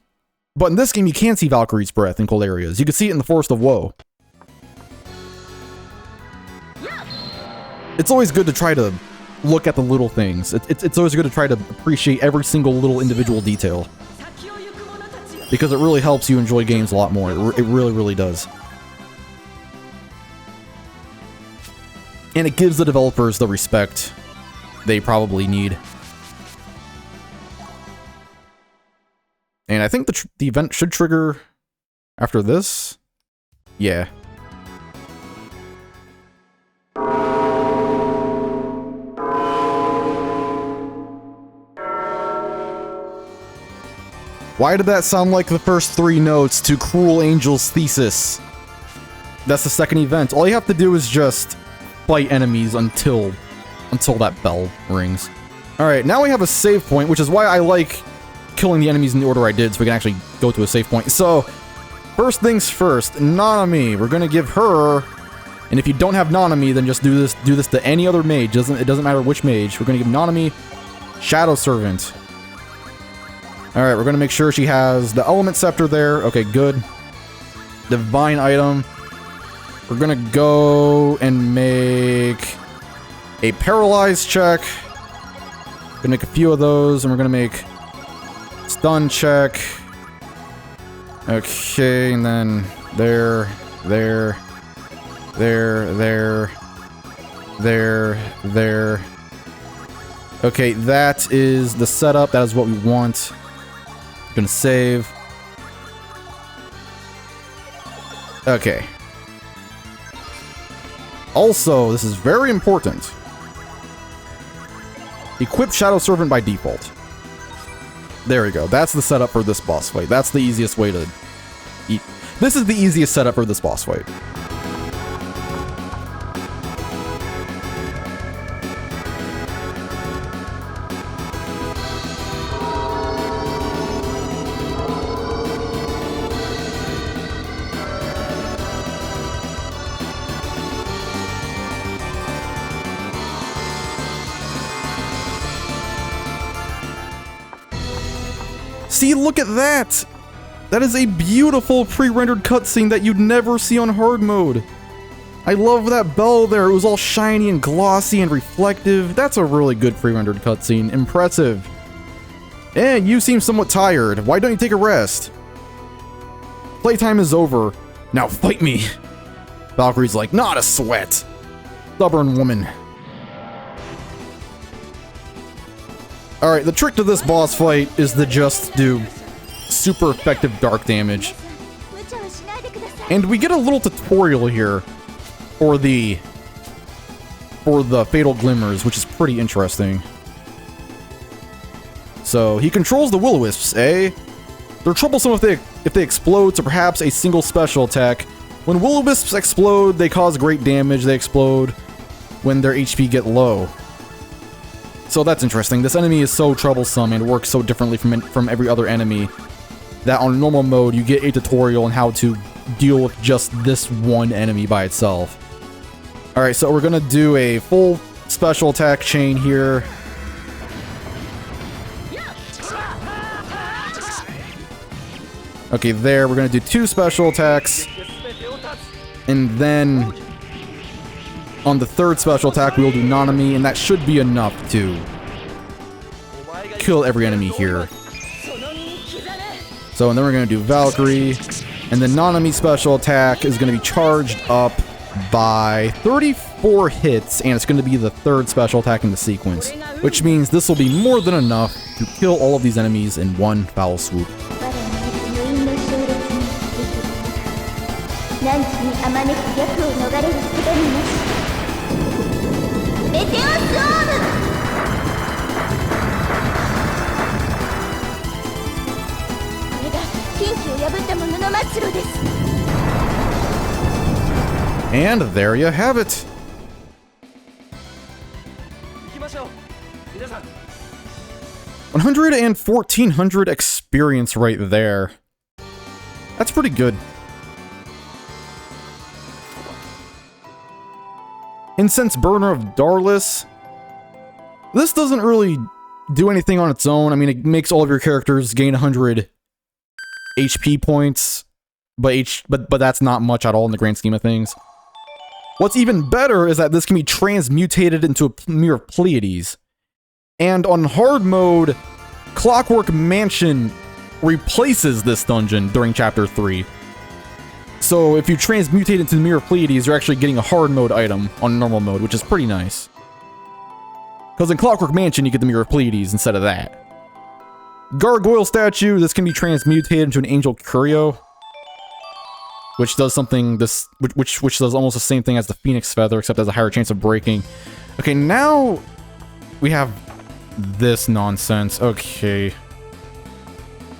But in this game, you can see Valkyrie's breath in cold areas. You can see it in the Forest of Woe. It's always good to try to look at the little things. It's always good to try to appreciate every single little individual detail, because it really helps you enjoy games a lot more. It really, really does. And it gives the developers the respect they probably need. And I think the event should trigger after this. Yeah. Why did that sound like the first 3 notes to Cruel Angel's Thesis? That's the second event. All you have to do is just fight enemies until that bell rings. Alright, now we have a save point, which is why I like killing the enemies in the order I did, so we can actually go to a save point. So, first things first, Nanami. We're gonna give her, and if you don't have Nanami, then just do this to any other mage. It doesn't matter which mage. We're gonna give Nanami Shadow Servant. Alright, we're gonna make sure she has the Element Scepter there. Okay, good. Divine item. We're gonna go and make a Paralyze check. Gonna make a few of those, and we're gonna make Stun check. Okay, and then there. Okay, that is the setup. That is what we want. Gonna save. Okay. Also, this is very important. Equip Shadow Servant by default. There we go. That's the setup for this boss fight. That's the easiest way to eat. This is the easiest setup for this boss fight. See, look at that! That is a beautiful pre-rendered cutscene that you'd never see on hard mode. I love that bell there. It was all shiny and glossy and reflective. That's a really good pre-rendered cutscene. Impressive. And you seem somewhat tired. Why don't you take a rest? Playtime is over. Now fight me. Valkyrie's like, not a sweat. Stubborn woman. Alright, the trick to this boss fight is to just do super effective dark damage. And we get a little tutorial here for the Fatal Glimmers, which is pretty interesting. So, he controls the Will-O-Wisps, eh? They're troublesome if they explode, so perhaps a single special attack. When Will-O-Wisps explode, they cause great damage. They explode when their HP get low. So that's interesting. This enemy is so troublesome and works so differently from every other enemy that on normal mode you get a tutorial on how to deal with just this one enemy by itself. Alright, so we're gonna do a full special attack chain here. Okay, there, we're gonna do 2 special attacks. And then on the 3rd special attack, we'll do Nanami, and that should be enough to kill every enemy here. So, and then we're gonna do Valkyrie, and the Nanami special attack is gonna be charged up by 34 hits, and it's gonna be the 3rd special attack in the sequence, which means this will be more than enough to kill all of these enemies in one foul swoop. And there you have it. 100 and 1400 experience right there. That's pretty good. Incense Burner of Darlis. This doesn't really do anything on its own. I mean, it makes all of your characters gain 100 HP points, but that's not much at all in the grand scheme of things. What's even better is that this can be transmutated into a Mirror of Pleiades. And on hard mode, Clockwork Mansion replaces this dungeon during Chapter 3. So if you transmutate into the Mirror of Pleiades, you're actually getting a hard mode item on normal mode, which is pretty nice. Because in Clockwork Mansion, you get the Mirror of Pleiades instead of that. Gargoyle Statue, this can be transmutated into an Angel Curio, which does something which does almost the same thing as the Phoenix Feather, except has a higher chance of breaking. Okay, now we have this nonsense. Okay.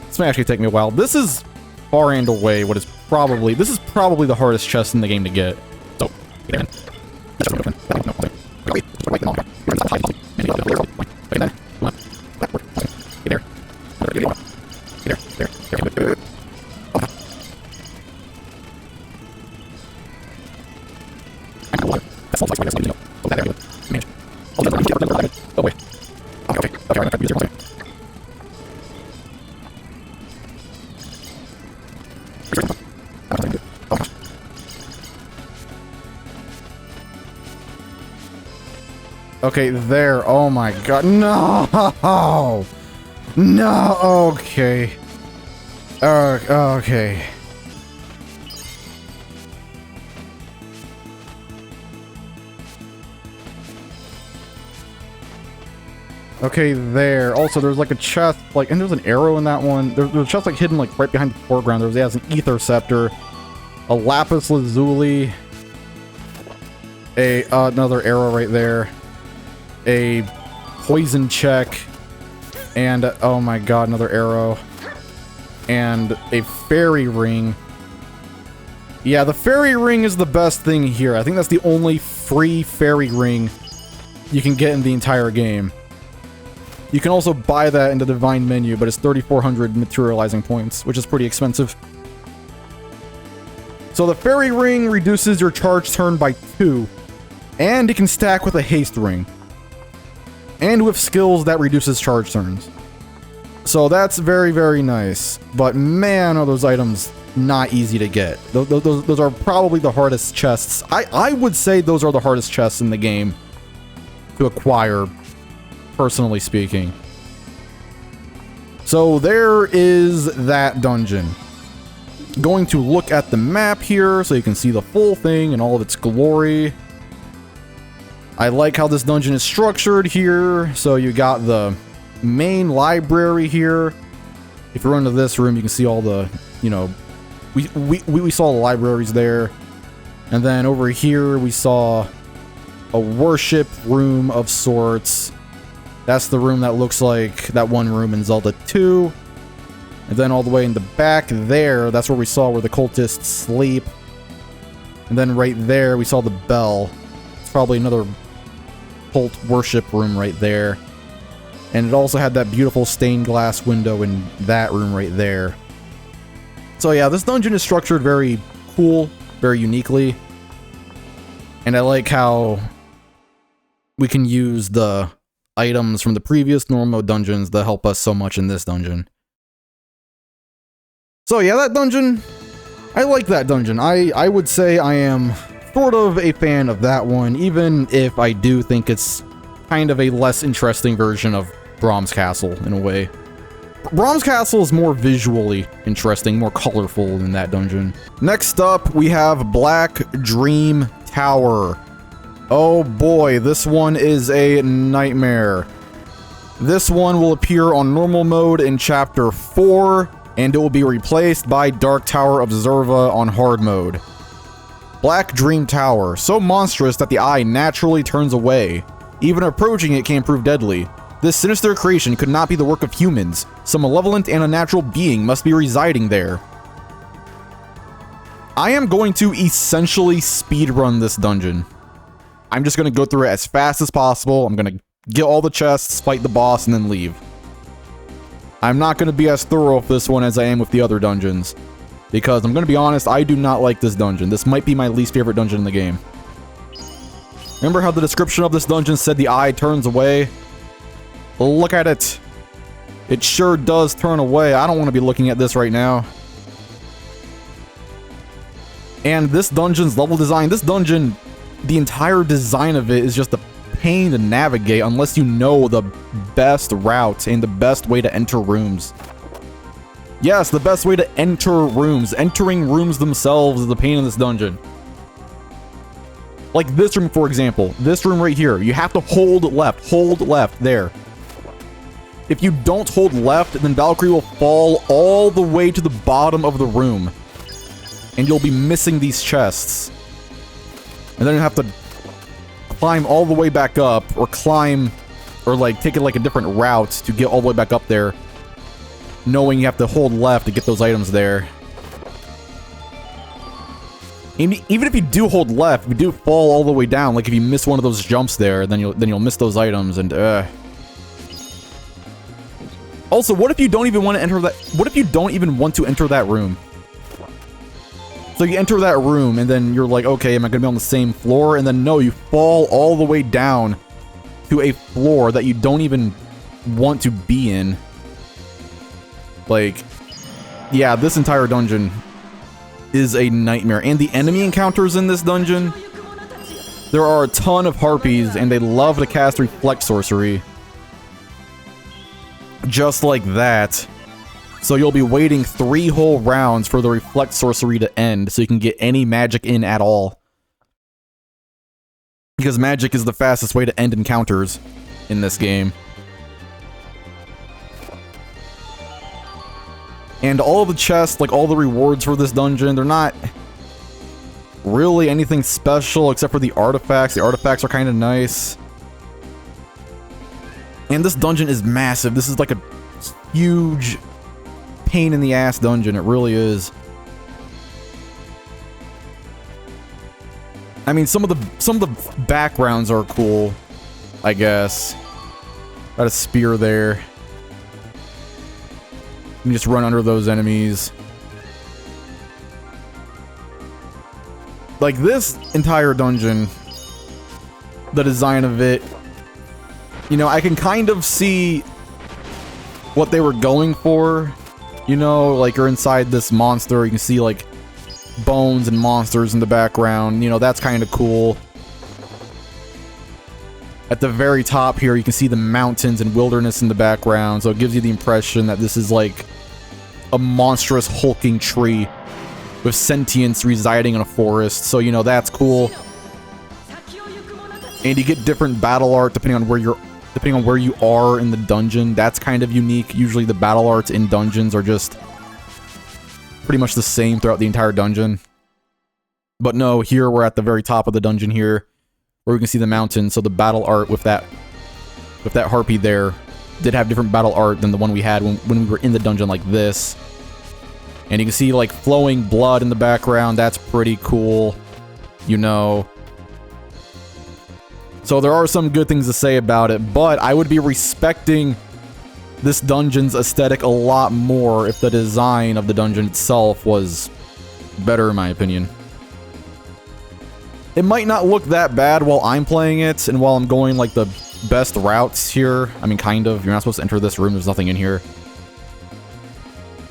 This may actually take me a while. This is far and away what is probably... This is probably the hardest chest in the game to get. So, get in. Okay, there. Oh my god. No! No! Okay. Okay. Okay, there. Also, there's like a chest, like, and there's an arrow in that one. There's a chest like hidden like right behind the foreground. It has an ether scepter, a lapis lazuli, another arrow right there, a poison check, and oh my god, another arrow, and a fairy ring. Yeah, the fairy ring is the best thing here. I think that's the only free fairy ring you can get in the entire game. You can also buy that in the Divine menu, but it's 3,400 materializing points, which is pretty expensive. So the Fairy Ring reduces your charge turn by 2, and it can stack with a Haste Ring. And with skills that reduces charge turns. So that's very, very nice. But man, are those items not easy to get. Those are probably the hardest chests. I would say those are the hardest chests in the game to acquire, personally speaking. So there is that dungeon. Going to look at the map here so you can see the full thing in all of its glory. I like how this dungeon is structured here. So you got the main library here. If you run into this room, you can see all the, you know, we saw the libraries there. And then over here we saw a worship room of sorts. That's the room that looks like that one room in Zelda 2. And then all the way in the back there, that's where we saw where the cultists sleep. And then right there, we saw the bell. It's probably another cult worship room right there. And it also had that beautiful stained glass window in that room right there. So yeah, this dungeon is structured very cool, very uniquely. And I like how we can use the items from the previous normal mode dungeons that help us so much in this dungeon. So yeah, that dungeon, I like that dungeon. I would say I am sort of a fan of that one, even if I do think it's kind of a less interesting version of Brahm's Castle in a way. Brahm's Castle is more visually interesting, more colorful than that dungeon. Next up, we have Black Dream Tower. Oh boy, this one is a nightmare. This one will appear on normal mode in Chapter 4, and it will be replaced by Dark Tower Observa on hard mode. Black Dream Tower, so monstrous that the eye naturally turns away. Even approaching it can prove deadly. This sinister creation could not be the work of humans. Some malevolent and unnatural being must be residing there. I am going to essentially speedrun this dungeon. I'm just going to go through it as fast as possible. I'm going to get all the chests, fight the boss, and then leave. I'm not going to be as thorough with this one as I am with the other dungeons. Because I'm going to be honest, I do not like this dungeon. This might be my least favorite dungeon in the game. Remember how the description of this dungeon said the eye turns away? Look at it. It sure does turn away. I don't want to be looking at this right now. And this dungeon's level design, this dungeon, the entire design of it is just a pain to navigate unless you know the best route and the best way to enter rooms. Yes, the best way to enter rooms. Entering rooms themselves is the pain in this dungeon. Like this room, for example. This room right here. You have to hold left, there. If you don't hold left, then Valkyrie will fall all the way to the bottom of the room. And you'll be missing these chests. And then you have to climb all the way back up, or climb, or like take it like a different route to get all the way back up there. Knowing you have to hold left to get those items there. Even if you do hold left, you do fall all the way down. Like if you miss one of those jumps there, then you'll miss those items, and Also, what if you don't even want to enter that? What if you don't even want to enter that room? So you enter that room, and then you're like, okay, am I gonna be on the same floor? And then no, you fall all the way down to a floor that you don't even want to be in. Like, yeah, this entire dungeon is a nightmare. And the enemy encounters in this dungeon, there are a ton of harpies, and they love to cast Reflect Sorcery. Just like that. So you'll be waiting 3 whole rounds for the Reflect Sorcery to end, so you can get any magic in at all. Because magic is the fastest way to end encounters in this game. And all of the chests, like all the rewards for this dungeon, they're not really anything special except for the artifacts. The artifacts are kind of nice. And this dungeon is massive. This is like a huge pain in the ass dungeon. It really is. I mean, some of the backgrounds are cool, I guess. Got a spear there. You can just run under those enemies. Like this entire dungeon, the design of it, you know, I can kind of see what they were going for. You know, like you're inside this monster, you can see like bones and monsters in the background. You know, that's kind of cool. At the very top here, you can see the mountains and wilderness in the background, so it gives you the impression that this is like a monstrous hulking tree with sentience residing in a forest. So, you know, that's cool. And you get different battle art depending on where you are in the dungeon. That's kind of unique. Usually the battle arts in dungeons are just pretty much the same throughout the entire dungeon. But no, here we're at the very top of the dungeon here, where we can see the mountain. So the battle art with that harpy there did have different battle art than the one we had when we were in the dungeon like this. And you can see like flowing blood in the background. That's pretty cool, you know. So there are some good things to say about it, but I would be respecting this dungeon's aesthetic a lot more if the design of the dungeon itself was better, in my opinion. It might not look that bad while I'm playing it and while I'm going like the best routes here. I mean, kind of. You're not supposed to enter this room. There's nothing in here.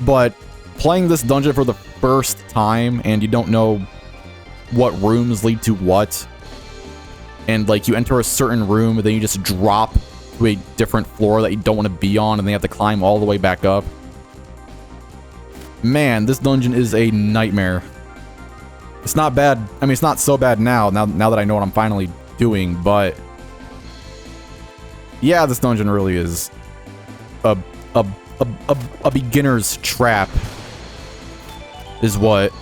But playing this dungeon for the first time and you don't know what rooms lead to what, and like you enter a certain room and then you just drop to a different floor that you don't want to be on and they have to climb all the way back up. Man, this dungeon is a nightmare. It's not bad. I mean, it's not so bad now that I know what I'm finally doing, but yeah, this dungeon really is a beginner's trap is what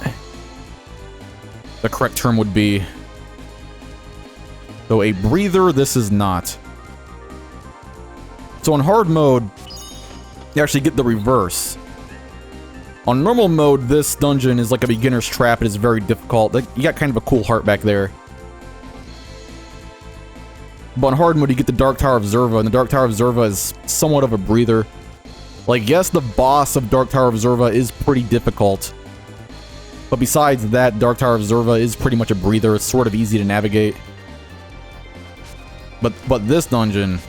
the correct term would be. So a breather, this is not. So on hard mode, you actually get the reverse. On normal mode, this dungeon is like a beginner's trap. It is very difficult. You got kind of a cool heart back there. But on hard mode, you get the Dark Tower of Zerva, and the Dark Tower of Zerva is somewhat of a breather. Like, yes, the boss of Dark Tower of Zerva is pretty difficult. But besides that, Dark Tower of Zerva is pretty much a breather. It's sort of easy to navigate. But this dungeon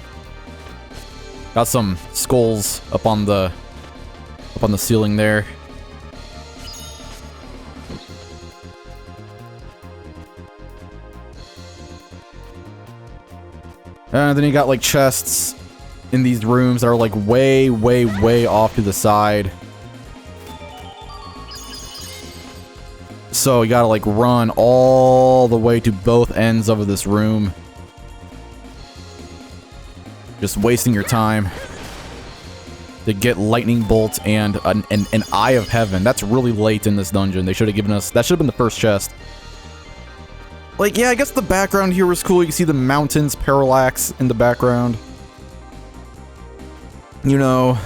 got some skulls up on the ceiling there. And then you got like chests in these rooms that are like way, way, way off to the side. So you gotta like run all the way to both ends of this room. Just wasting your time to get lightning bolt and an eye of heaven. That's really late in this dungeon. They should have given us, that should have been the first chest. Like, yeah, I guess the background here was cool. You can see the mountains parallax in the background. You know,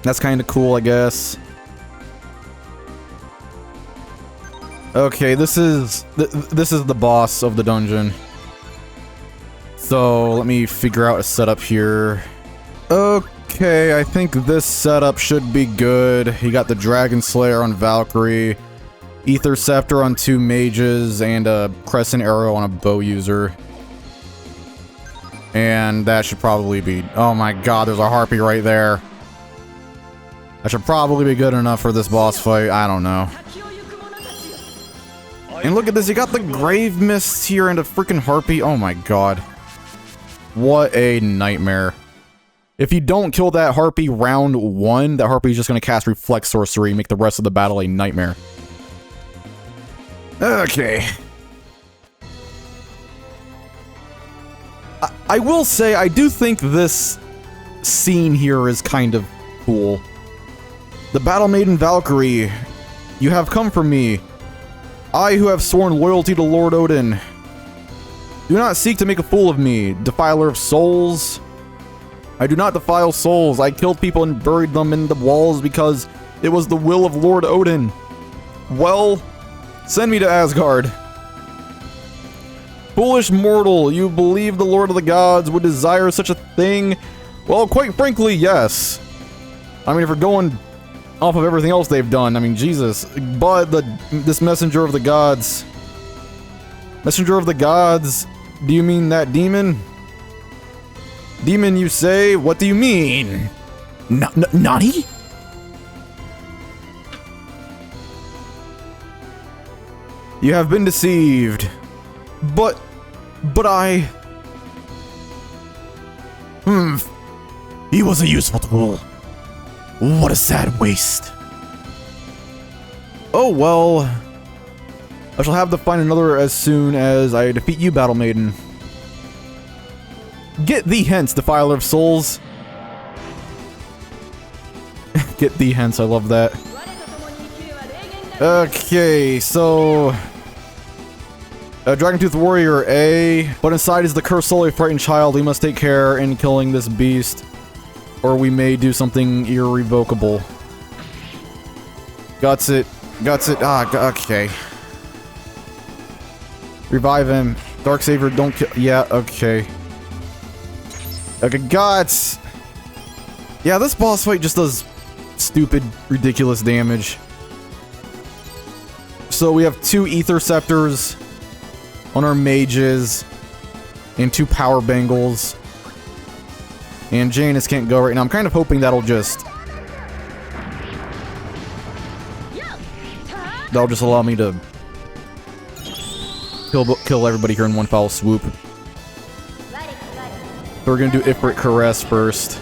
that's kind of cool, I guess. Okay, this is the boss of the dungeon. So let me figure out a setup here. Okay, I think this setup should be good. You got the Dragon Slayer on Valkyrie, Ether Scepter on 2 mages, and a Crescent Arrow on a bow user. And that should probably be... Oh my god, there's a harpy right there. That should probably be good enough for this boss fight. I don't know. And look at this, you got the Grave Mist here and a freaking harpy. Oh my god. What a nightmare. If you don't kill that harpy round 1, that harpy is just going to cast Reflex Sorcery and make the rest of the battle a nightmare. Okay. I will say, I do think this scene here is kind of cool. The Battle Maiden Valkyrie, you have come for me. I who have sworn loyalty to Lord Odin. Do not seek to make a fool of me, defiler of souls. I do not defile souls. I killed people and buried them in the walls because it was the will of Lord Odin. Well, send me to Asgard. Foolish mortal, you believe the Lord of the Gods would desire such a thing? Well, quite frankly, yes. I mean, if we're going off of everything else they've done, I mean, Jesus. But this messenger of the gods... Messenger of the gods, do you mean that demon? Demon, you say? What do you mean? Nani? You have been deceived. But I... He was a useful tool. What a sad waste. Oh, well... I shall have to find another as soon as I defeat you, Battle Maiden. Get thee hence, Defiler of Souls. Get thee hence, I love that. Okay, so... Dragontooth Warrior A. But inside is the cursed soul, a frightened child. We must take care in killing this beast, or we may do something irrevocable. Guts it. Guts it. Ah, okay. Revive him. Darksaber, don't kill. Yeah, okay. Okay, gods. Yeah, this boss fight just does stupid, ridiculous damage. So we have 2 Ether Scepters on our mages and 2 Power Bangles. And Janus can't go right now. I'm kind of hoping that'll just allow me to kill everybody here in one foul swoop. So we're gonna do Ifrit Caress first.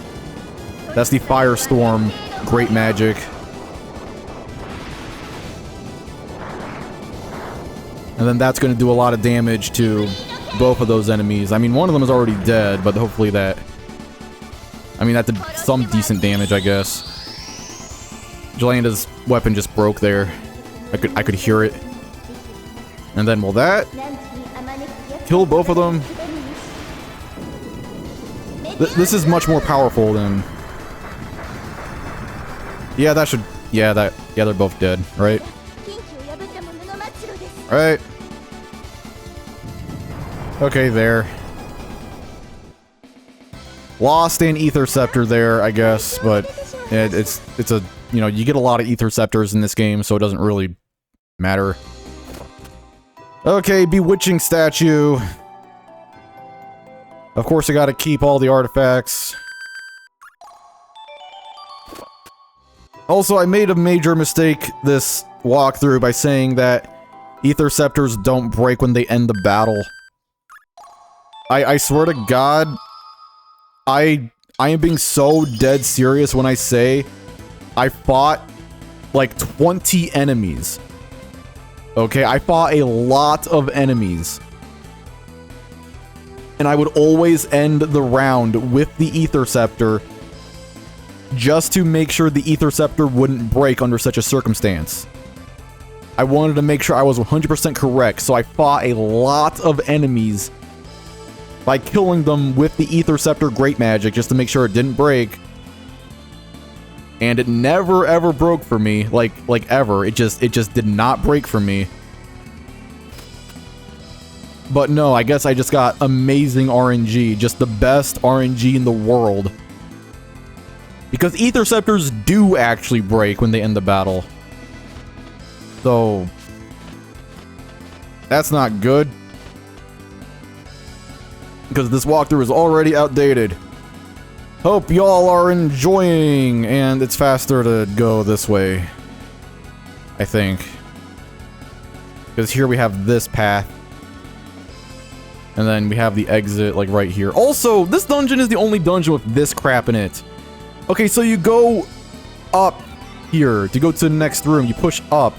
That's the Firestorm Great Magic. And then that's gonna do a lot of damage to both of those enemies. I mean, one of them is already dead, but hopefully that... I mean, that did some decent damage, I guess. Jolanda's weapon just broke there. I could hear it. And then will that kill both of them? This is much more powerful than... Yeah, that should... Yeah, they're both dead, right? Right. Okay, there. Lost an Ether Scepter there, I guess, but it's a... You know, you get a lot of Ether Scepters in this game, so it doesn't really matter. Okay, Bewitching Statue. Of course, I gotta keep all the artifacts. Also, I made a major mistake this walkthrough by saying that Ether Scepters don't break when they end the battle. I swear to God, I am being so dead serious when I say I fought like 20 enemies. Okay, I fought a lot of enemies. And I would always end the round with the Ether Scepter just to make sure the Ether Scepter wouldn't break under such a circumstance. I wanted to make sure I was 100% correct, so I fought a lot of enemies by killing them with the Ether Scepter Great Magic just to make sure it didn't break. And it never ever broke for me, like ever. It just did not break for me. But no, I guess I just got amazing RNG, just the best RNG in the world. Because Ether Scepters do actually break when they end the battle. So that's not good. Because this walkthrough is already outdated. Hope y'all are enjoying, and it's faster to go this way, I think. Because here we have this path. And then we have the exit, like, right here. Also, this dungeon is the only dungeon with this crap in it. Okay, so you go up here to go to the next room. You push up,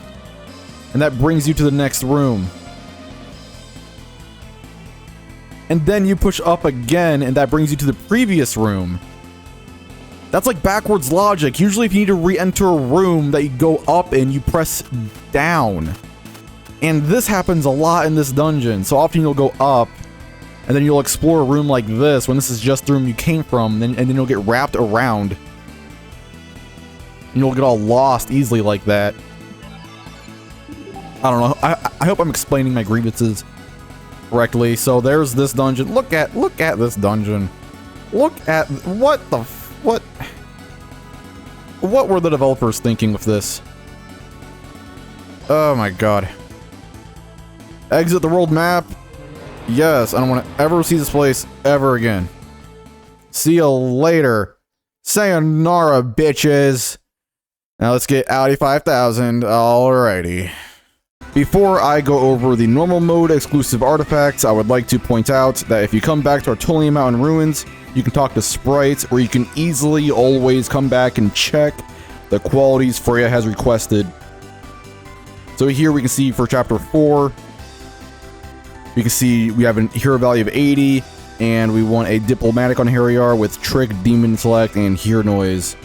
and that brings you to the next room. And then you push up again, and that brings you to the previous room. That's like backwards logic. Usually if you need to re-enter a room that you go up in, you press down. And this happens a lot in this dungeon. So often you'll go up, and then you'll explore a room like this, when this is just the room you came from, and then you'll get wrapped around. And you'll get all lost easily like that. I don't know. I hope I'm explaining my grievances correctly. So there's this dungeon. Look at this dungeon. Look at what were the developers thinking with this? Oh my god. Exit the world map. Yes, I don't want to ever see this place ever again. See you later. Sayonara, bitches. Now let's get Audi 5000. Alrighty. Before I go over the normal mode exclusive artifacts, I would like to point out that if you come back to Artolian Mountain Ruins, you can talk to sprites, or you can easily always come back and check the qualities Freya has requested. So here we can see for chapter 4, we can see we have a hero value of 80, and we want a diplomatic on Harryar with trick, demon select, and hear noise.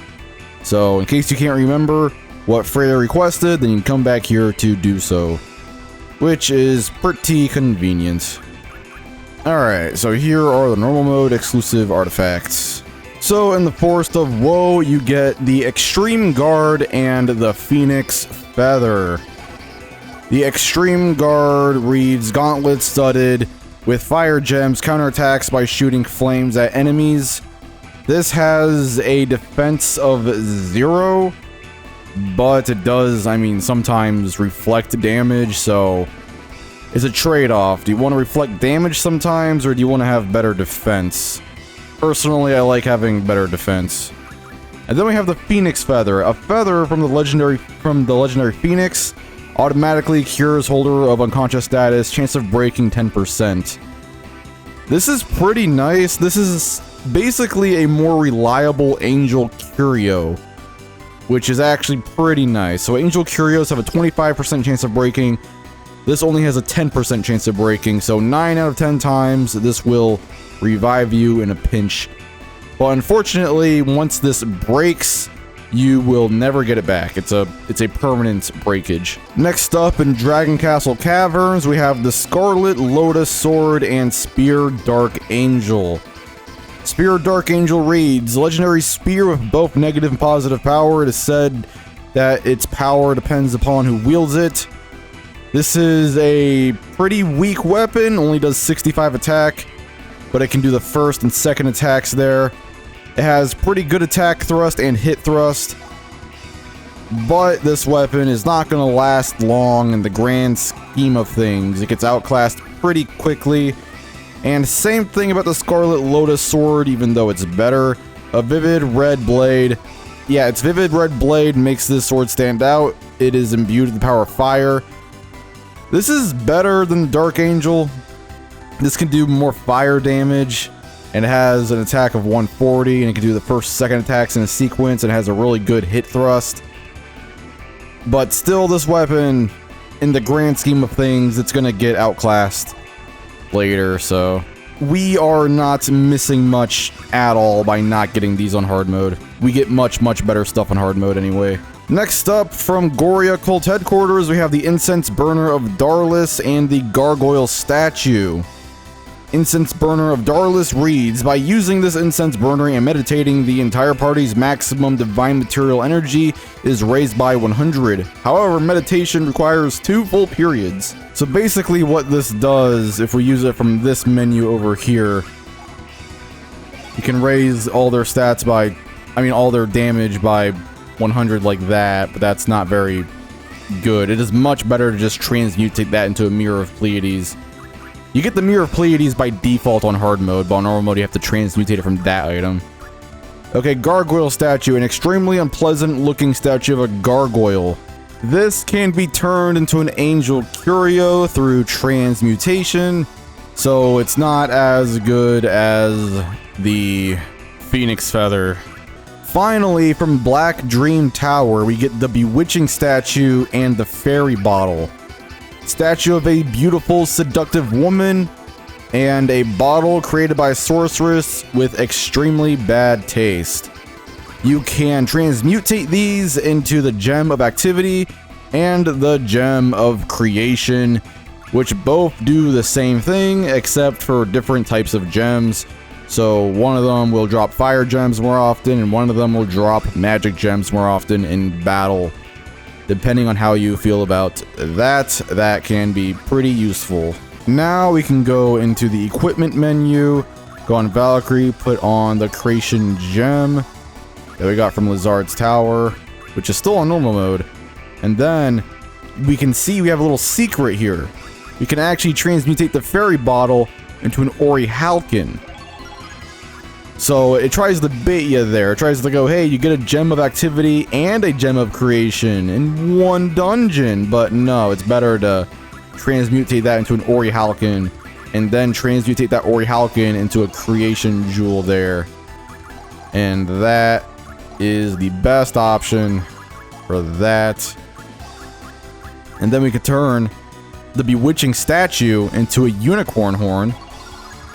So in case you can't remember what Freya requested, then you can come back here to do so, which is pretty convenient. Alright, so here are the normal mode exclusive artifacts. So in the Forest of Woe, you get the Extreme Guard and the Phoenix Feather. The Extreme Guard reads Gauntlet studded with fire gems, counterattacks by shooting flames at enemies. This has a defense of 0, but it does, I mean, sometimes reflect damage, so it's a trade-off. Do you want to reflect damage sometimes, or do you want to have better defense? Personally, I like having better defense. And then we have the Phoenix Feather. A feather from the legendary Phoenix automatically cures holder of unconscious status, chance of breaking 10%. This is pretty nice. This is basically a more reliable Angel Curio, which is actually pretty nice. So Angel Curios have a 25% chance of breaking. This only has a 10% chance of breaking, so 9 out of 10 times this will revive you in a pinch. But unfortunately, once this breaks, you will never get it back. It's a permanent breakage. Next up in Dragoncastle Caverns, we have the Scarlet Lotus Sword and Spear Dark Angel. Spear Dark Angel reads, legendary spear with both negative and positive power. It is said that its power depends upon who wields it. This is a pretty weak weapon, only does 65 attack, but it can do the first and second attacks there. It has pretty good attack thrust and hit thrust, but this weapon is not going to last long in the grand scheme of things. It gets outclassed pretty quickly. And same thing about the Scarlet Lotus Sword, even though it's better. A Vivid Red Blade. Yeah, its Vivid Red Blade makes this sword stand out. It is imbued with the power of fire. This is better than Dark Angel. This can do more fire damage, and it has an attack of 140, and it can do the first, second attacks in a sequence, and has a really good hit thrust. But still, this weapon, in the grand scheme of things, it's going to get outclassed later, so we are not missing much at all by not getting these on hard mode. We get much better stuff on hard mode anyway. Next up, from Gorhia Cult headquarters, we have the Incense Burner of Darlis and the Gargoyle Statue. Incense Burner of Darlis reads, by using this incense burner and meditating, the entire party's maximum divine material energy is raised by 100. However, meditation requires 2 full periods. So basically what this does, if we use it from this menu over here, you can raise all their stats by, all their damage by 100 like that, but that's not very good. It is much better to just transmutate that into a Mirror of Pleiades. You get the Mirror of Pleiades by default on hard mode, but on normal mode you have to transmutate it from that item. Okay, Gargoyle Statue, an extremely unpleasant looking statue of a gargoyle. This can be turned into an Angel Curio through transmutation, so it's not as good as the Phoenix Feather. Finally, from Black Dream Tower, we get the Bewitching Statue and the Fairy Bottle. Statue of a beautiful, seductive woman, and a bottle created by a sorceress with extremely bad taste. You can transmutate these into the Gem of Activity and the Gem of Creation, which both do the same thing except for different types of gems. So one of them will drop fire gems more often, and one of them will drop magic gems more often in battle. Depending on how you feel about that, that can be pretty useful. Now we can go into the equipment menu, go on Valkyrie, put on the Creation Gem that we got from Lizard's Tower, which is still on normal mode. And then we can see we have a little secret here. We can actually transmutate the Fairy Bottle into an Orichalcon. So it tries to bait you there. It tries to go, hey, you get a Gem of Activity and a Gem of Creation in one dungeon. But no, it's better to transmutate that into an Orichalcon and then transmutate that Orichalcon into a Creation Jewel there. And that is the best option for that. And then we could turn the Bewitching Statue into a Unicorn Horn.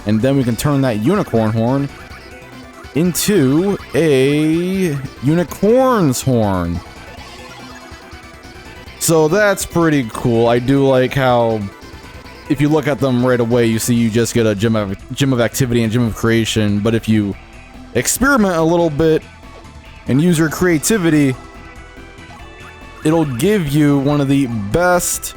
And then we can turn that Unicorn Horn into a Unicorn's Horn. So that's pretty cool. I do like how, if you look at them right away, you see you just get a Gem of Activity and Gem of Creation. But if you experiment a little bit and use your creativity, it'll give you one of the best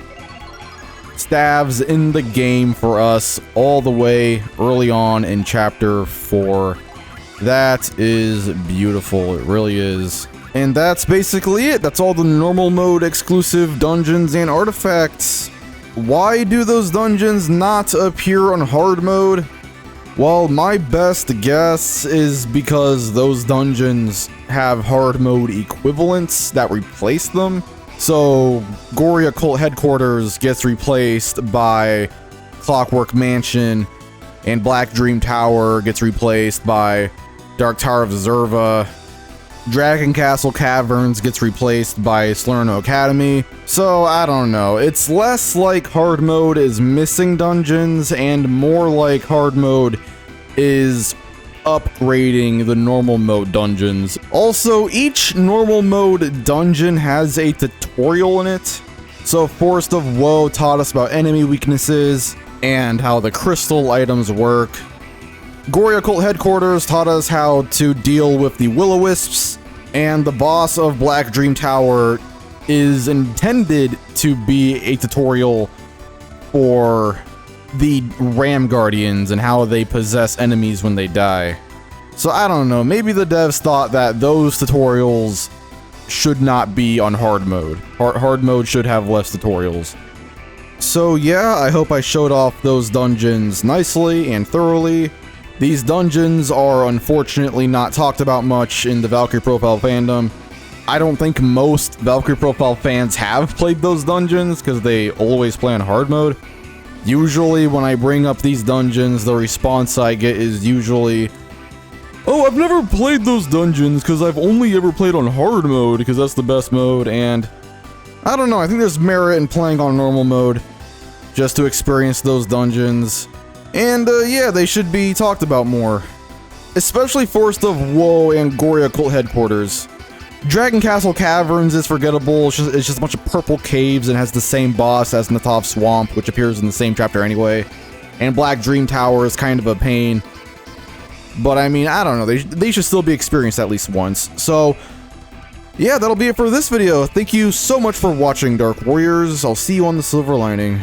staves in the game for us all the way early on in chapter 4. That is beautiful, it really is. And that's basically it. That's all the normal mode exclusive dungeons and artifacts. Why do those dungeons not appear on hard mode? Well, my best guess is because those dungeons have hard mode equivalents that replace them. So, Gorhia Cult Headquarters gets replaced by Clockwork Mansion, and Black Dream Tower gets replaced by Dark Tower of Zerva. Dragoncastle Caverns gets replaced by Salerno Academy. So, I don't know. It's less like hard mode is missing dungeons and more like hard mode is upgrading the normal mode dungeons. Also, each normal mode dungeon has a tutorial in it. So, Forest of Woe taught us about enemy weaknesses and how the crystal items work. Gorhia Cult Headquarters taught us how to deal with the Will-O-Wisps, and the boss of Black Dream Tower is intended to be a tutorial for the Ram Guardians and how they possess enemies when they die. So I don't know, maybe the devs thought that those tutorials should not be on hard mode. Hard mode should have less tutorials. So yeah, I hope I showed off those dungeons nicely and thoroughly. These dungeons are unfortunately not talked about much in the Valkyrie Profile fandom. I don't think most Valkyrie Profile fans have played those dungeons because they always play on hard mode. Usually when I bring up these dungeons, the response I get is usually, "Oh, I've never played those dungeons because I've only ever played on hard mode because that's the best mode," and I don't know, I think there's merit in playing on normal mode just to experience those dungeons. And yeah, they should be talked about more. Especially Forest of Woe and Gorhia Cult Headquarters. Dragoncastle Caverns is forgettable, it's just a bunch of purple caves and has the same boss as Natov Swamp, which appears in the same chapter anyway. And Black Dream Tower is kind of a pain. But I mean, I don't know, they should still be experienced at least once. So, yeah, that'll be it for this video. Thank you so much for watching, Dark Warriors. I'll see you on the Silver Lining.